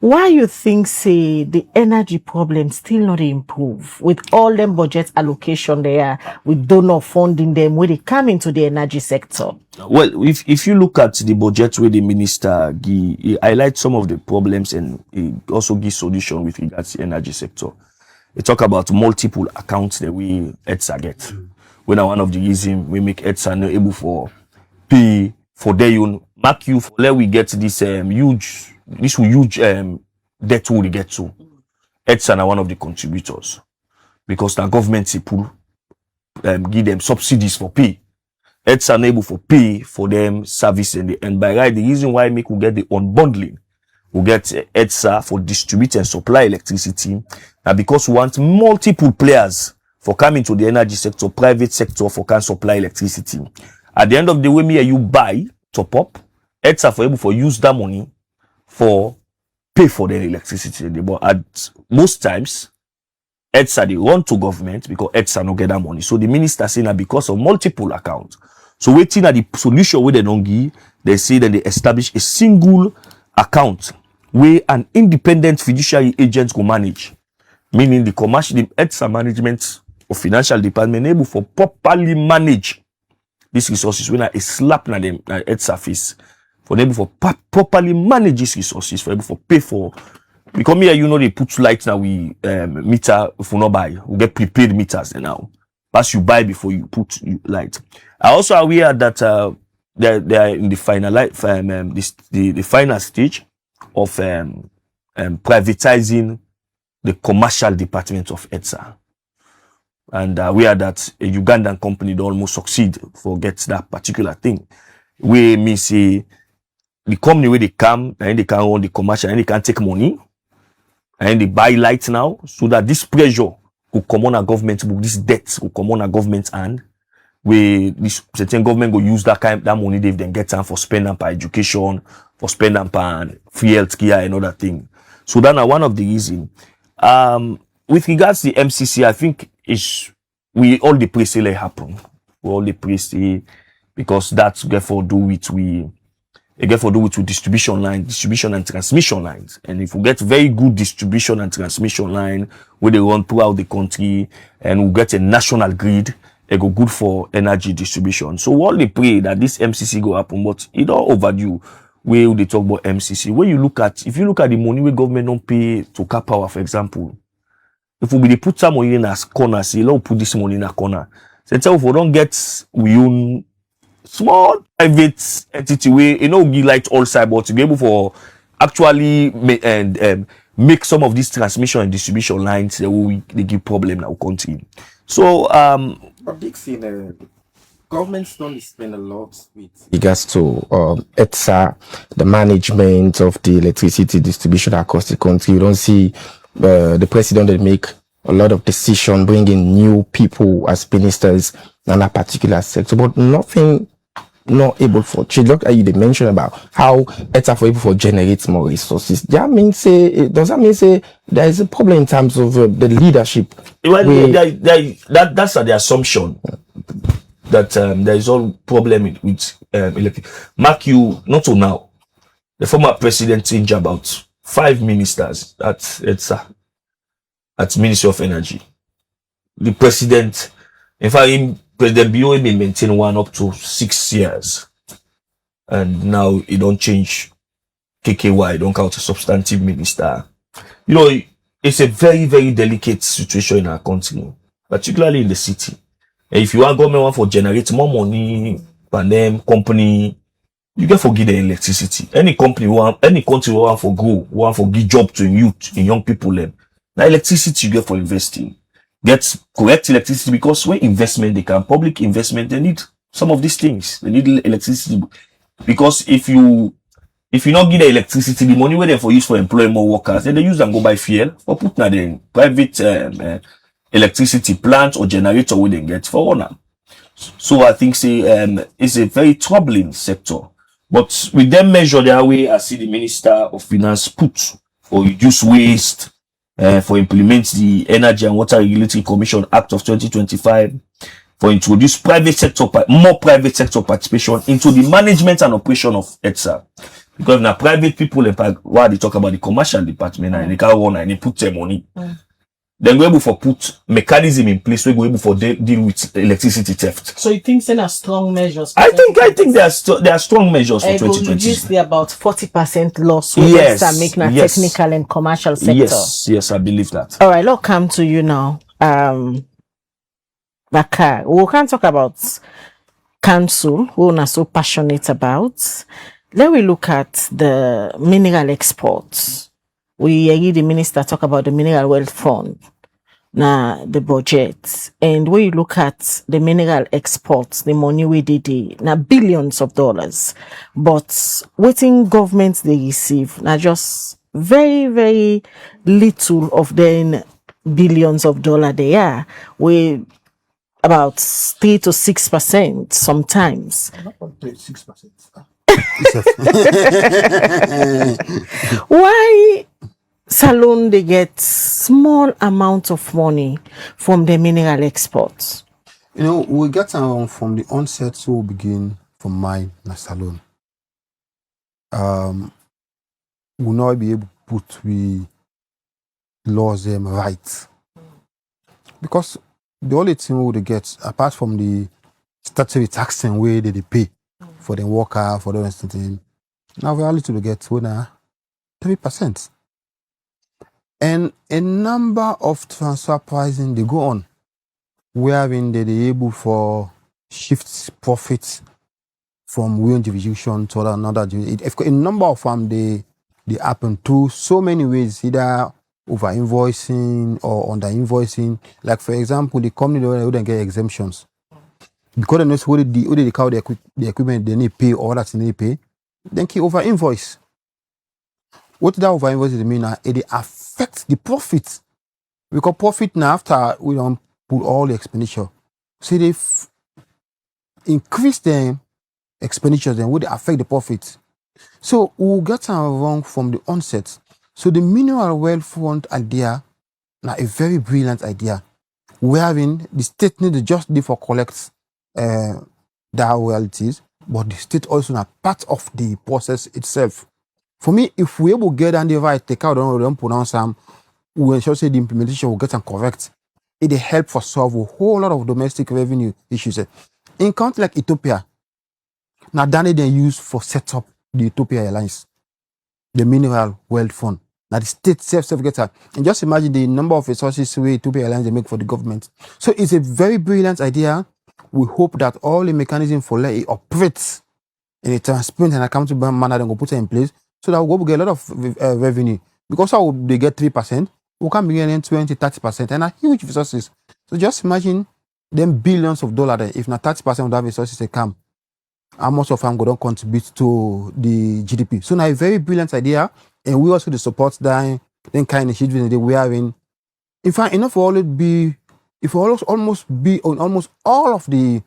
Why you think say the energy problem still not improve with all them budget allocation there, with donor funding them when they come into the energy sector? Well, if you look at the budget where the minister he highlights some of the problems, and he also gives solution with regards to the energy sector. He talk about multiple accounts that we EDSA get. When one of the reasons we make EDSA not able for pay for their own mark you for let we get this huge debt we get to. EDSA are one of the contributors, because the government people give them subsidies for pay. EDSA are able for pay for them service, and by right the reason why we get the unbundling, we get EDSA for distribute and supply electricity, and because we want multiple players for coming to the energy sector, private sector for can supply electricity. At the end of the way, me and you buy top up, EDSA for able for use that money for pay for their electricity. But at most times, EDSA they run to government because EDSA no get that money. So the minister saying that because of multiple accounts. So waiting at the solution where they don't give, they say that they establish a single account where an independent fiduciary agent will manage. Meaning the EDSA management or financial department able for properly manage these resources when a slap na them na EDSA face. For them for properly manage these resources, for able for pay for, because me you know they put light now we meter if we not buy, we get prepaid meters now. As you buy before you put light. I also aware that they are in the final the final stage of privatizing the commercial department of EDSA. And we are that a Ugandan company they almost succeed for get that particular thing. We me say the company where they come and they can run the commercial and they can take money and they buy light now, so that this pressure will come on a government book, this debt will come on a government hand, where this certain government will use that money they then get time for spending for education, for spending for free healthcare and other thing. So that's one of the reasons. With regards to the MCC, I think we all the praise it happen. We all the praise it because that's therefore do with distribution and transmission lines. And if we get very good distribution and transmission line where they run throughout the country, and we get a national grid, it go good for energy distribution. So we all they pray that this MCC go happen, but it all overdue. Where they talk about MCC, if you look at the money where government don't pay to Cap Power, for example, if we put some money in a corner, say, let's put this money in a corner. So if we don't get we own small private entity where be light all side, but to be able for actually make some of these transmission and distribution lines they give problem in our country. So but Dixon, governments don't spend a lot with regards to EDSA, the management of the electricity distribution across the country. You don't see the president that make a lot of decisions, bringing new people as ministers in a particular sector, but nothing not able for look at you they mentioned about how it's for able for generate more resources. That means say does that mean say there is a problem in terms of the leadership? Well, that's the assumption that there is all problem with electric. Mark you not to now. The former president changed about 5 ministers at ETSA, at Ministry of Energy. The president, in fact, President BOA may maintain one up to 6 years. And now he don't change KKY, don't count a substantive minister. You know, it's a very, very delicate situation in our country, particularly in the city. And if you want government for generate more money, them company, you get forgive the electricity. Any company any country want for grow, want for give job to youth, in young people. Now electricity you get for investing. Get correct electricity because when investment they can public investment, they need some of these things. They need electricity because if you not give the electricity, the money where they for use for employ more workers, then they use and go buy fuel or put na the private electricity plant or generator where they get for owner. So I think say it's a very troubling sector. But with them measure their way, I see the Minister of Finance put for reduce waste, for implement the Energy and Water Regulatory Commission Act of 2025, for introduce more private sector participation into the management and operation of ETSA. Because now private people, while they talk about the commercial department, and they can't run and they put their money. Then we're able to put mechanism in place. We're able to deal with electricity theft. So you think there are strong measures? I think there are strong measures for 2020. Reduce the about 40% loss. Yes, making a technical and commercial sector. Yes, I believe that. All right, let's come to you now. Bakar, we can talk about council, we're not so passionate about. Let we look at the mineral exports. We hear the minister talk about the mineral wealth fund, now the budget, and when you look at the mineral exports, the money we did, now billions of dollars, but waiting governments they receive, now just very, very little of them billions of dollars they are. We about 3 to 6% sometimes. 6%. Why Salon they get small amount of money from the mineral exports? You know, we get from the onset, so we begin from mine na Salon. We'll not be able to put we laws them right. Because the only thing we would get, apart from the statutory taxing way they pay for the worker, for the rest of the now we are little to get 30%. And a number of transfer pricing they go on, wherein they're able for shift profits from one jurisdiction to another jurisdiction. A number of them they happen through so many ways, either over invoicing or under invoicing. Like for example, the company they wouldn't get exemptions because they know what they call the equipment they need pay or that they need pay. Then keep over invoice. What that over invoice mean? It affects the profit because profit now after we don't put all the expenditure, so they increase the expenditures, then would affect the profit. So we get them wrong from the onset. So the mineral wealth fund idea, now a very brilliant idea, wherein the state need to just do for collect that royalties, but the state also not part of the process itself. For me, if we able to get on the right, take out don't pronounce them, we ensure say the implementation will get them correct. It help for solve a whole lot of domestic revenue issues. In countries like Ethiopia, now that they use for set up the Ethiopia Airlines, the mineral wealth fund. Now the state self gets that. And just imagine the number of resources we Ethiopia Airlines they make for the government. So it's a very brilliant idea. We hope that all the mechanism for let it operates in a transparent and accountable manner, then go put it in place so that we'll get a lot of revenue. Because how they get 3%, we can be getting 20, 30%, and are huge resources. So just imagine them billions of dollars. If not 30% of that resources they come, how much of them go don't contribute to the GDP. So now a very brilliant idea, and we also the support that then kind of shit we are in. In fact, enough for all it be, if we almost be on almost all of the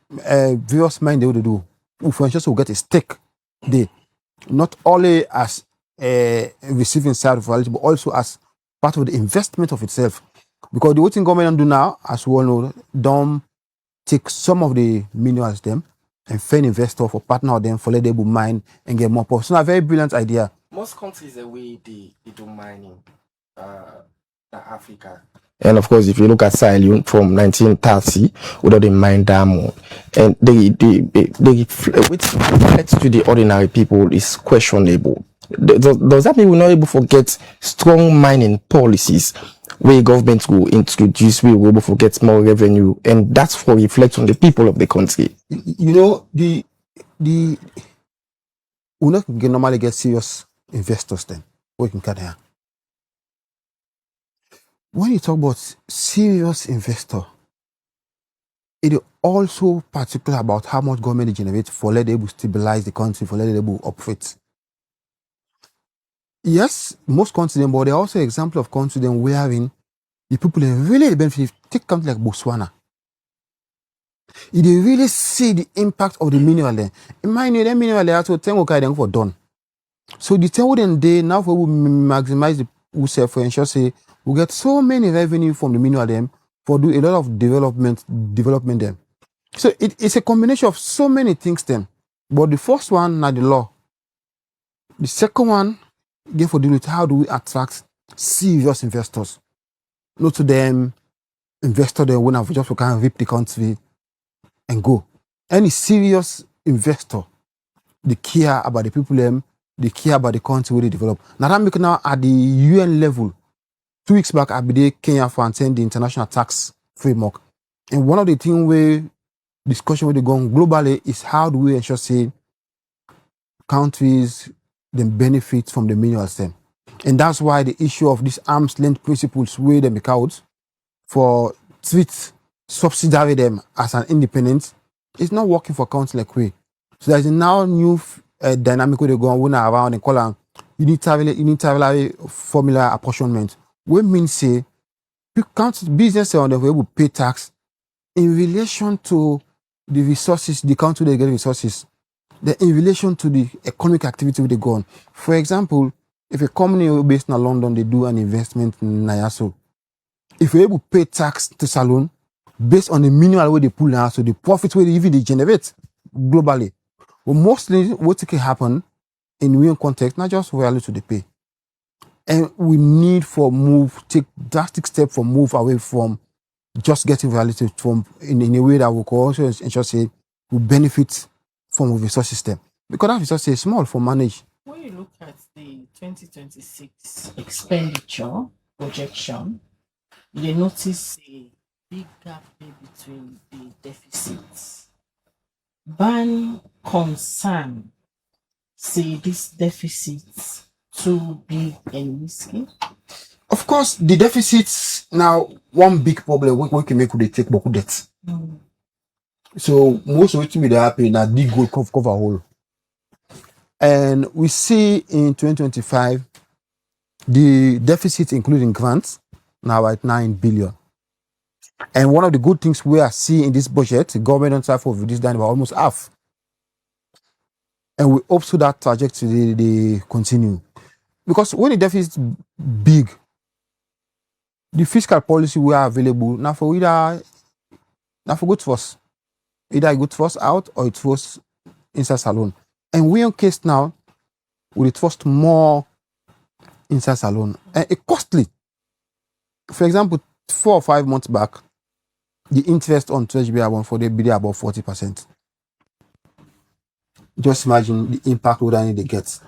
various mine they would do. influencers will get a stake there, not only as a receiving side of reality, but also as part of the investment of itself. Because the whole thing government do now, as we all know, don't take some of the minerals them and find investor for partner with them for let them mine and get more profit. So a very brilliant idea. Most countries the way they do mining, in Africa. And of course, if you look at Sahel from 1930, without the mine diamond, and which reflects to the ordinary people is questionable. Does that mean we're not able to forget strong mining policies where governments will introduce, we will able to get more revenue, and that's for reflect on the people of the country? You know, we not normally get serious investors then working Canada. When you talk about serious investor, it is also particular about how much government they generate for let them stabilize the country, for let them operate. Yes, most countries, but there are also examples of countries wherein the people really benefit. Take a country like Botswana. You really see the impact of the mineral there. In my new mineral there, so 10 okay for done. So the 10 day now we will maximize the self for ensure say we get so many revenue from the mineral them for do a lot of development them. So it's a combination of so many things then. But the first one, not the law. The second one, get for deal with how do we attract serious investors. Not to them investor they when have just can rip the country and go. Any serious investor, they care about the people them, they care about the country where they develop. Now that make now at the UN level. 2 weeks back, I be there Kenya for attend the international tax framework. And one of the things where discussion where they go on globally is how do we ensure say countries then benefit from the minerals then. And that's why the issue of these arm's length principles where they make out for treat subsidiary them as an independent is not working for countries like we. So there's now new dynamic where they go on around and call them unitarily formula apportionment. We mean say business on the way will pay tax in relation to the resources, the country they get resources, in relation to the economic activity they go on. For example, if a company based in London they do an investment in Nayaso, if you're able to pay tax to Salon based on the mineral way they pull now, so the profit way they generate globally, well, mostly what can happen in real context, not just royalty to the pay. And we need take drastic step for move away from just getting royalty from in a way that will also ensure say we benefit from the resource system. Because that resource is small for manage. When you look at the 2026 expenditure projection, you notice a big gap between the deficits. Ban concern say this deficit too big and risky. Of course, the deficits now one big problem we can make they take beaucoup debt. So most of it will be happy now the goal cover whole. And we see in 2025 the deficit including grants now at 9 billion. And one of the good things we are seeing in this budget, the government on side for this down by almost half. And we hope so that trajectory they continue. Because when the deficit is big, the fiscal policy we are available now for good for us. Either it good for us out or it was inside salon. And we on case now with it first more inside salon. And it costly. For example, 4 or 5 months back, the interest on treasury bond for the be about 40%. Just imagine the impact what they get.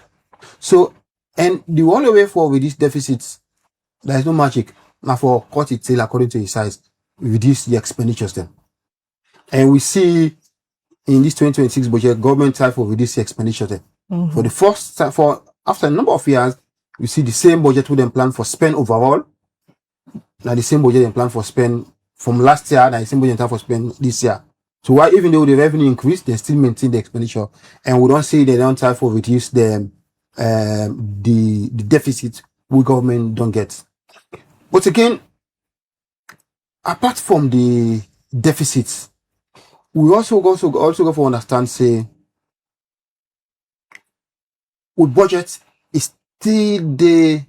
So, and the only way for with these deficits, there is no magic. Now for cut it tail according to its size, reduce the expenditures then. And we see in this 2026 budget, government try for reduce the expenditure then. For the first time, after a number of years, we see the same budget with them plan for spend overall. Now the same budget they plan for spend from last year, now the same budget they plan for spend this year. So why even though the revenue increased, they still maintain the expenditure, and we don't say they don't try for reduce the deficit we government don't get. But again, apart from the deficits, we also go for understand say with budget is still there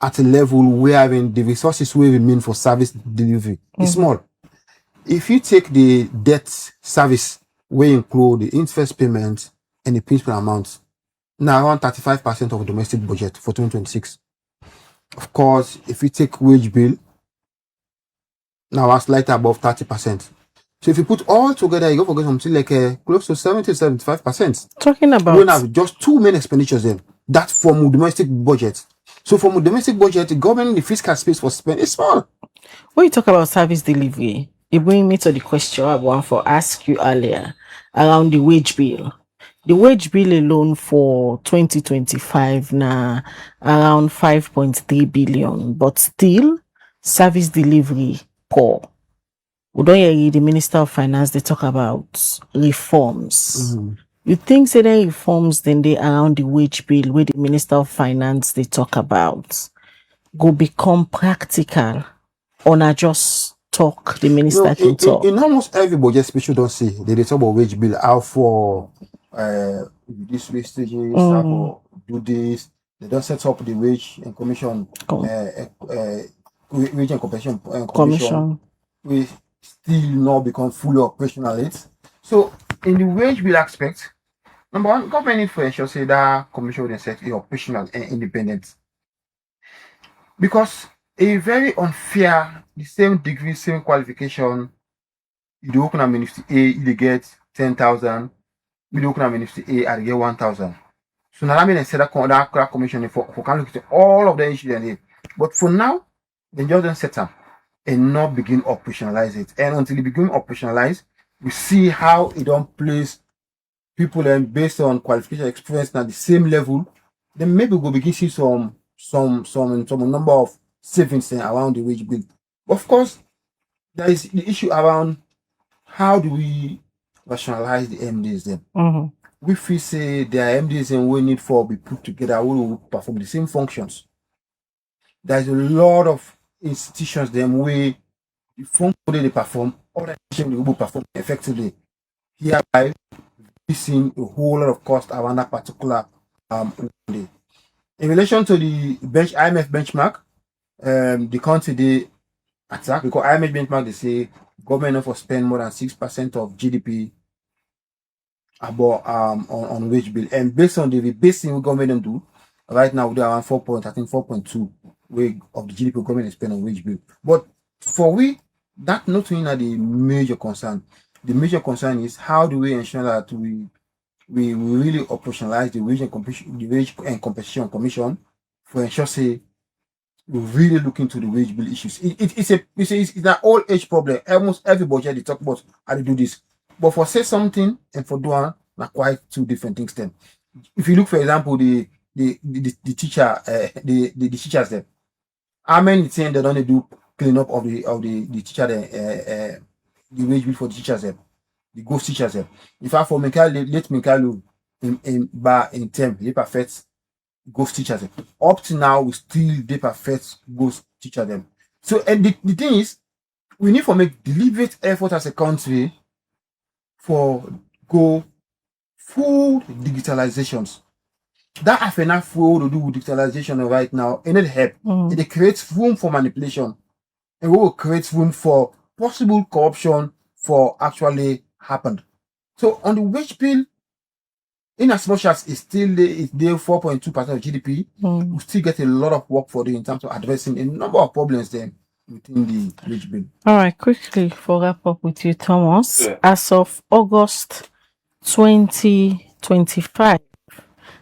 at a level where having the resources we mean for service delivery is small. If you take the debt service, we include the interest payment and the principal amount, now around 35% of domestic budget for 2026. Of course, if you take wage bill, now slightly above 30%. So if you put all together, you go for something like close to 70-75%. Talking about We have just two main expenditures then. That from domestic budget. So from domestic budget, the government, the fiscal space for spend is small. when you talk about service delivery, it brings me to the question I want to ask you earlier around the wage bill. The wage bill alone for 2025 now around 5.3 billion, but still service delivery poor. We don't hear the Minister of Finance, they talk about reforms. You think say the reforms then they around the wage bill where the Minister of Finance they talk about go become practical or not just talk the minister can talk? In almost every budget speech you don't see they talk about wage bill out for this wastages, how for do this. They don't set up the wage and commission wage and compensation commission. We still not become fully operational yet. So in the wage bill aspect, number one, government need to ensure say that commission will set operational and independent. Because a very unfair, the same degree, same qualification, you do open a ministry A, you get 10,000, you do open a ministry A, and you get 1,000. So now that means that commission for can look at all of the issues there. But for now, they just don't set up and not begin operationalize it. And until it begin operationalize, we see how it don't place people and based on qualification experience at the same level, then maybe we'll begin see some number of savings around the wage bill. Of course, there is the issue around how do we rationalize the MDs then. We feel say there are MDs and we need for be put together who will perform the same functions. There's a lot of institutions them where the function they perform, other institutions will perform effectively. Hereby seeing a whole lot of cost around that particular day. In relation to the IMF benchmark, the country they attack because IMF benchmark they say government for spend more than 6% of GDP about on wage bill, and based on the basing government do right now we are around 4.2 way of the GDP government spend on wage bill. But for we that not really the major concern. The major concern is how do we ensure that we really operationalize the wage and compensation commission for ensure say we really look into the wage bill issues. It's an old age problem. Almost every budget they talk about how to do this. But for say something and for doing not quite two different things then. If you look for example the teacher the teachers there, how many things they don't do clean up of the teacher there the wage bill for the teachers there, the ghost teachers there. In fact for late Mikhailo in term they perfect ghost teachers them. Up to now we still they perfect ghost teacher them. So and the thing is we need to make deliberate effort as a country for go full digitalizations. That have enough full to do with digitalization right now and it help. It creates room for manipulation and we will create room for possible corruption for actually happened. So on the wage bill, in as much as it's still there 4.2% of GDP, we still get a lot of work for it in terms of addressing a number of problems then within the wage bill. All right, quickly for wrap up with you, Thomas. Yeah. As of August 2025,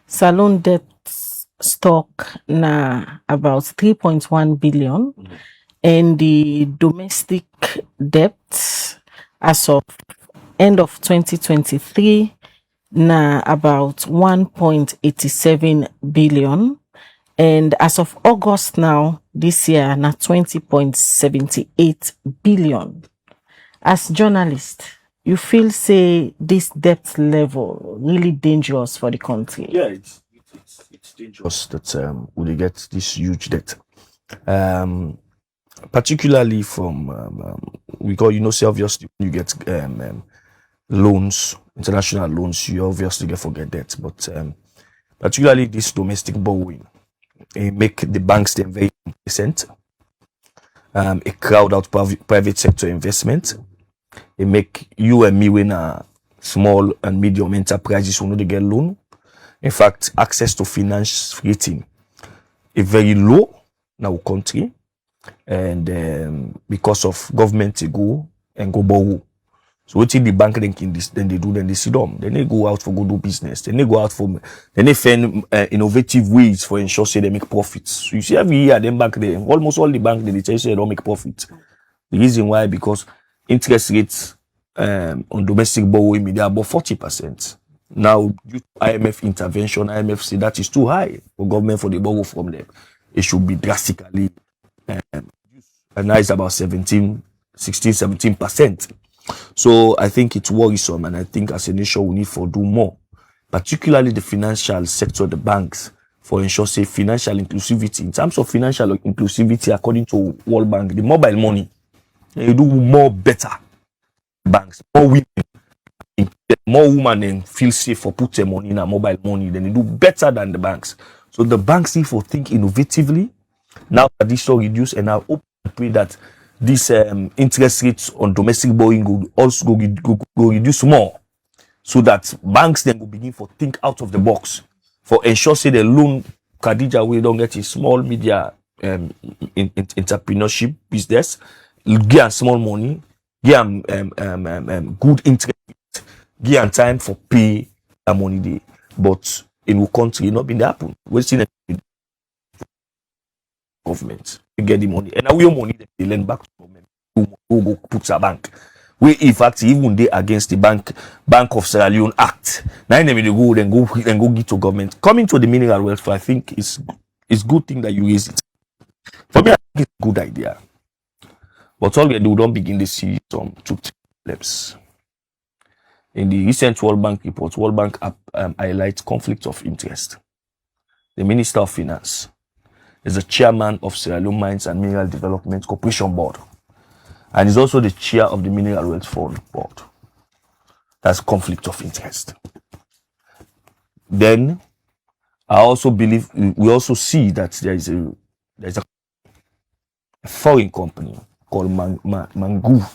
salon debt stock na about 3.1 billion, and the domestic debt as of end of 2023 na about 1.87 billion, and as of August now this year na 20.78 billion. As journalist, you feel say this debt level really dangerous for the country? Yeah, it's dangerous that we get this huge debt, particularly from because say obviously when you get loans, international loans, you obviously get forget debt, but particularly this domestic borrowing, it make the banks then very complacent. It crowd out private sector investment. It make you and me when small and medium enterprises who know they get loan. In fact, access to finance rating is very low in our country, and because of government to go and go borrow. So what the bank then they sit down, then they go out for go do business, then they go out for then they find innovative ways for ensure say they make profits. So you see every year them bank there, almost all the bank they tell you say they don't make profit. The reason why, because interest rates on domestic borrowing they are about 40%. Now, due to IMF intervention, IMF say that is too high for government for the borrow from them. It should be drastically reduced. And now it's about 17%. So I think it's worrisome, and I think as a nation we need to do more, particularly the financial sector, the banks, for ensure say financial inclusivity. In terms of financial inclusivity, according to World Bank, the mobile money, they do more better. Banks, more women and feel safe for put their money in a mobile money, then they do better than the banks. So the banks need to think innovatively. Now that this will reduce, and I hope and pray that this interest rates on domestic borrowing will also go reduce more, so that banks then will begin to think out of the box for ensure say the loan Khadija we don't get a small media entrepreneurship business, get small money, get good interest, get time for pay that money day. But in our country, not been happen. We've seen government we get the money, and now we money that they lend back to government who go put a bank. We in fact even they against the Bank of Sierra Leone Act. Now they go give to government. Coming to the mineral wealth, I think it's good thing that you raise it. For me, I think it's a good idea. But all we do, don't begin to see some problems. In the recent World Bank report, World Bank highlights conflict of interest. The Minister of Finance is the chairman of Sierra Leone Mines and Mineral Development Corporation Board, and is also the chair of the Mineral Wealth Fund Board. That's conflict of interest. Then I also believe we also see that there's a foreign company called Mangu.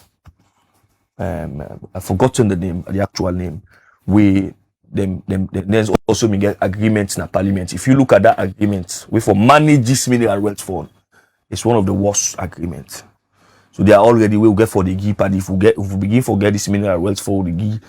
I've forgotten the name, the actual name. There's also get agreements in the parliament. If you look at that agreement, we for manage this mineral wealth fund, it's one of the worst agreements. So they are already we'll get for the GIP, and if we begin to get this mineral wealth for the GIP,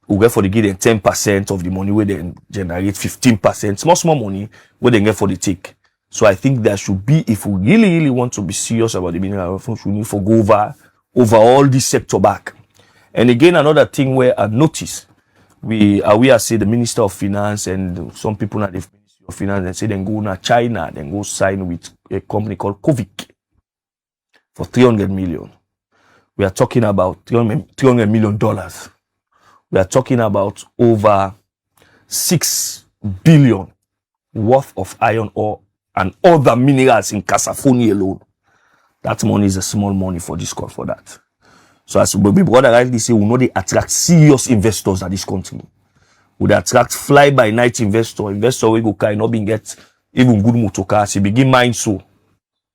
we'll get for the GIP then 10% of the money we then generate 15%, small money we then get for the take. So I think there should be, if we really want to be serious about the mineral wealth fund, we need to go over all this sector back. And again, another thing where I notice, we are say the Minister of Finance and some people at the Ministry of Finance and say then go to China, then go sign with a company called Kovic for 300 million. We are talking about $300 million. We are talking about over 6 billion worth of iron ore and other minerals in Kasafoni alone. That money is a small money for this call for that. So as we brother rightly say, we know they attract serious investors at this country. We attract fly-by-night investor we go kind not being get even good motor cars. He begin mine so.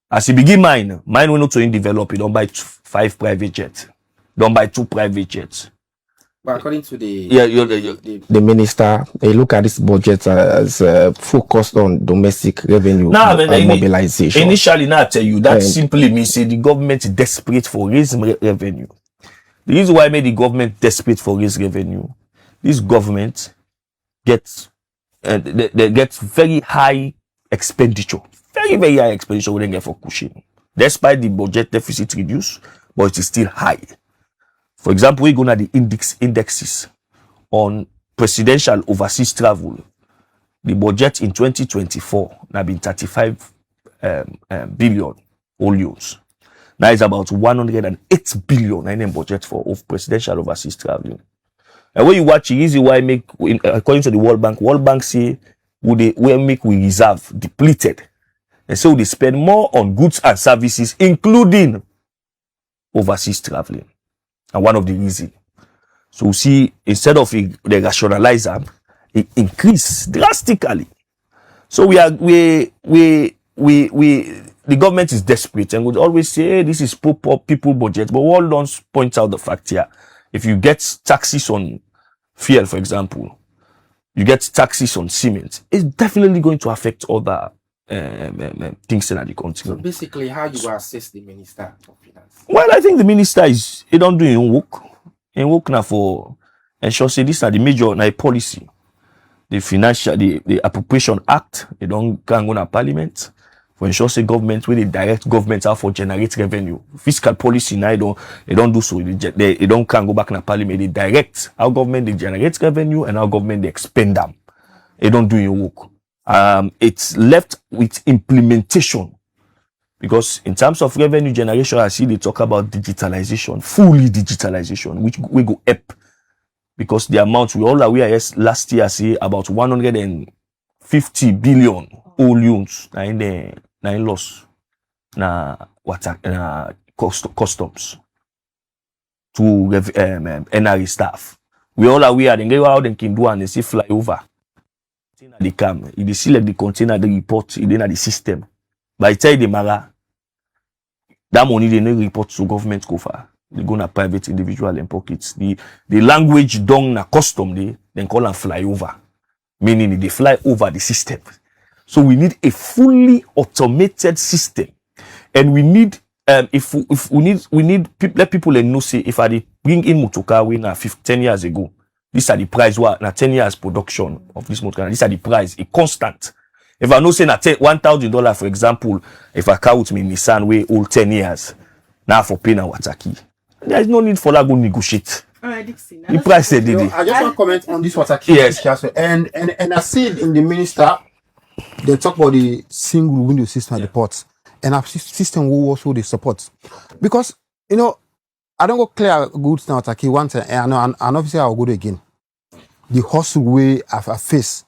As he begin mine we not to develop. He don't buy 5 private jets. Don't buy 2 private jets. But according to the minister, they look at this budget as focused on domestic revenue mobilization. Initially, now I tell you that simply means the government is desperate for raising revenue. The reason why I made the government desperate for raising revenue, this government gets they get very high expenditure, very high expenditure we don't get for cushion. Despite the budget deficit reduced, but it is still high. For example, we're going to the indexes on presidential overseas travel. The budget in 2024 now been 35 billion all use. Now it's about 108 billion in budget for presidential overseas traveling. And when you watch it, easy why according to the World Bank say we reserve depleted. And so they spend more on goods and services, including overseas traveling. And one of the reasons. So see, instead of they rationalize them, it increase drastically. So the government is desperate and would always say, hey, this is poor people budget. But what don't point out the fact here, if you get taxes on fuel, for example, you get taxes on cement, it's definitely going to affect other things in the country. So basically, how you assess the Minister of Finance? Well, I think the minister he don't do his work. He work now for ensure say this are the major policy. The Appropriation Act, they don't can go to Parliament for ensure say government when they direct government out for generate revenue. Fiscal policy now they don't do so. They don't can go back to Parliament. They direct how government they generate revenue and how government they expend them. They don't do your work. It's left with implementation. Because in terms of revenue generation, I see they talk about digitalization, fully digitalization, which we go up. Because the amount we all aware last year say about 150 billion all loans in loss customs to NRA staff. We all aware they go out and can do and they say fly over. They come, they select the container, the report, it in the system. By the time they mara, that money they no report to government go far. They go na private individual in pockets. The language done na custom they then call and fly over. Meaning they fly over the system. So we need a fully automated system. And we need we need let people know say if I bring in motorcar we na 10 years ago. These are the price na 10 years production of this motorcar. These are the price, a constant. If I know say na $1,000, for example, if I car with me Nissan way all 10 years, now for pay na Wataki. There is no need for that go negotiate. All right, Dixon. The price said it. I just want to comment on this Wataki. Yes. And I see it in the minister, they talk about the single window system at the ports. And our system will also the support. Because, you know, I don't go clear goods now Wataki once and obviously I'll go there again. The hustle way I face.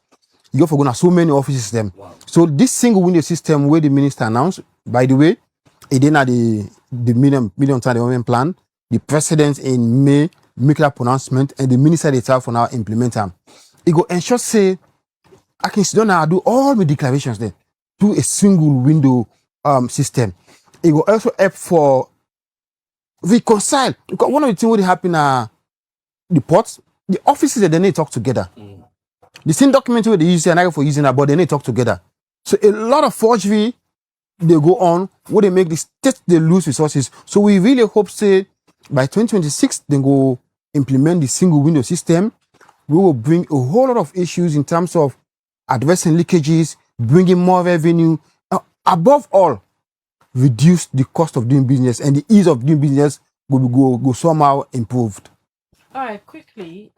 You go for going to so many offices them. Wow. So this single window system where the minister announced, by the way, it didn't have the million time development plan. The president in May make that pronouncement and the minister itself for now implement them. It go ensure say I can sit down and do all my declarations there to a single window system. It will also help for reconcile. Because one of the things what happen the ports, the offices that they need to talk together. The same document where they use and for using but they need to talk together. So a lot of forgery they go on where they make the state they lose resources. So we really hope say by 2026 they go implement the single window system. We will bring a whole lot of issues in terms of addressing leakages, bringing more revenue. Above all, reduce the cost of doing business and the ease of doing business will go somehow improved. All right, quickly,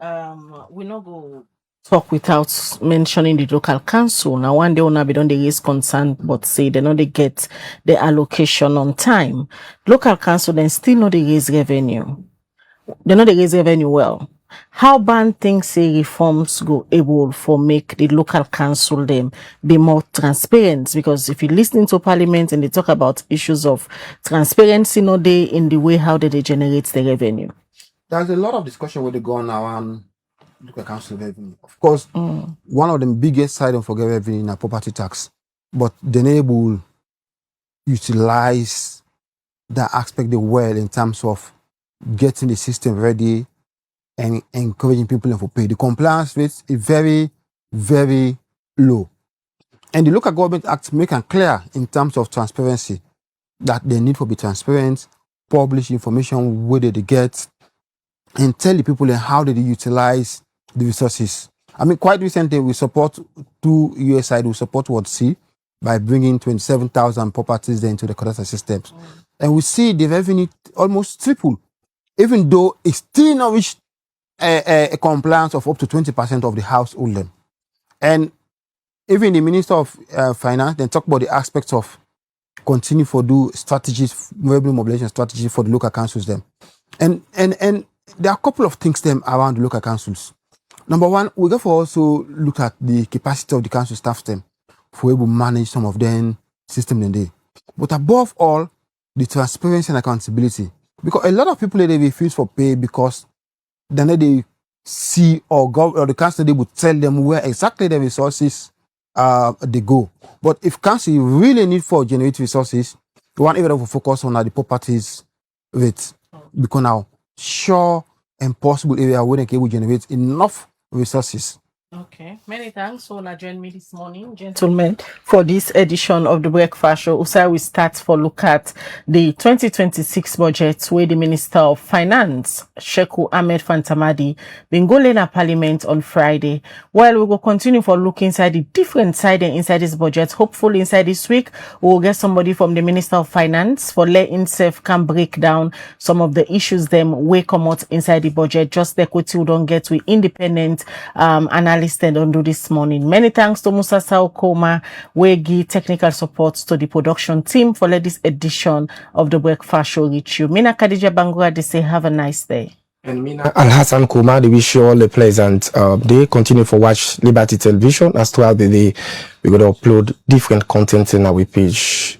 we not go talk without mentioning the local council. Now, one day on be done they raise concern, but say they know they get the allocation on time. Local council then still know they raise revenue. They know they raise revenue well. How band thinks say reforms go able for make the local council them be more transparent? Because if you listen to parliament and they talk about issues of transparency, no they in the way how they generate the revenue. There's a lot of discussion where they go on around local council revenue. Of course, one of the biggest side of forget revenue in a property tax, but the enable utilize that aspect well in terms of getting the system ready and encouraging people to pay. The compliance rate is very, very low. And the Local Government Act make it clear in terms of transparency that they need to be transparent, publish information where they get, and tell the people how they utilize the resources. I mean, quite recently, we support two US side, we support Ward C by bringing 27,000 properties into the cadastral systems. And we see the revenue almost triple, even though it's still not reached a compliance of up to 20% of the household. And even the Minister of Finance then talk about the aspects of continue for do strategies, revenue mobilization strategy for the local councils them. And there are a couple of things them around the local councils. Number one, we go for also look at the capacity of the council staff them for able to manage some of them system in day. But above all, the transparency and accountability. Because a lot of people they refuse for pay because then they see or the council they would tell them where exactly the resources they go. But if council really need for generate resources, one area to focus on are the properties with, because now sure and possible area where they can generate enough resources. Okay, many thanks for joining me this morning, gentlemen, for this edition of the Breakfast Show. Also, we start for look at the 2026 budget where the Minister of Finance, Sheku Ahmed Fantamadi, been going to Parliament on Friday. While we will continue for look inside the different side and inside this budget. Hopefully inside this week, we will get somebody from the Minister of Finance for let himself can break down some of the issues them way come out inside the budget. Just like what you don't get with independent analysis on do this morning. Many thanks to Musa Saukoma, we give technical support to the production team for this edition of the Breakfast Show reach you. Mina Khadija Bangura, they say have a nice day. And Mina Al-Hassan Kuma, they wish you all a pleasant day. Continue for watch Liberty Television. As throughout the day, we're going to upload different content in our page.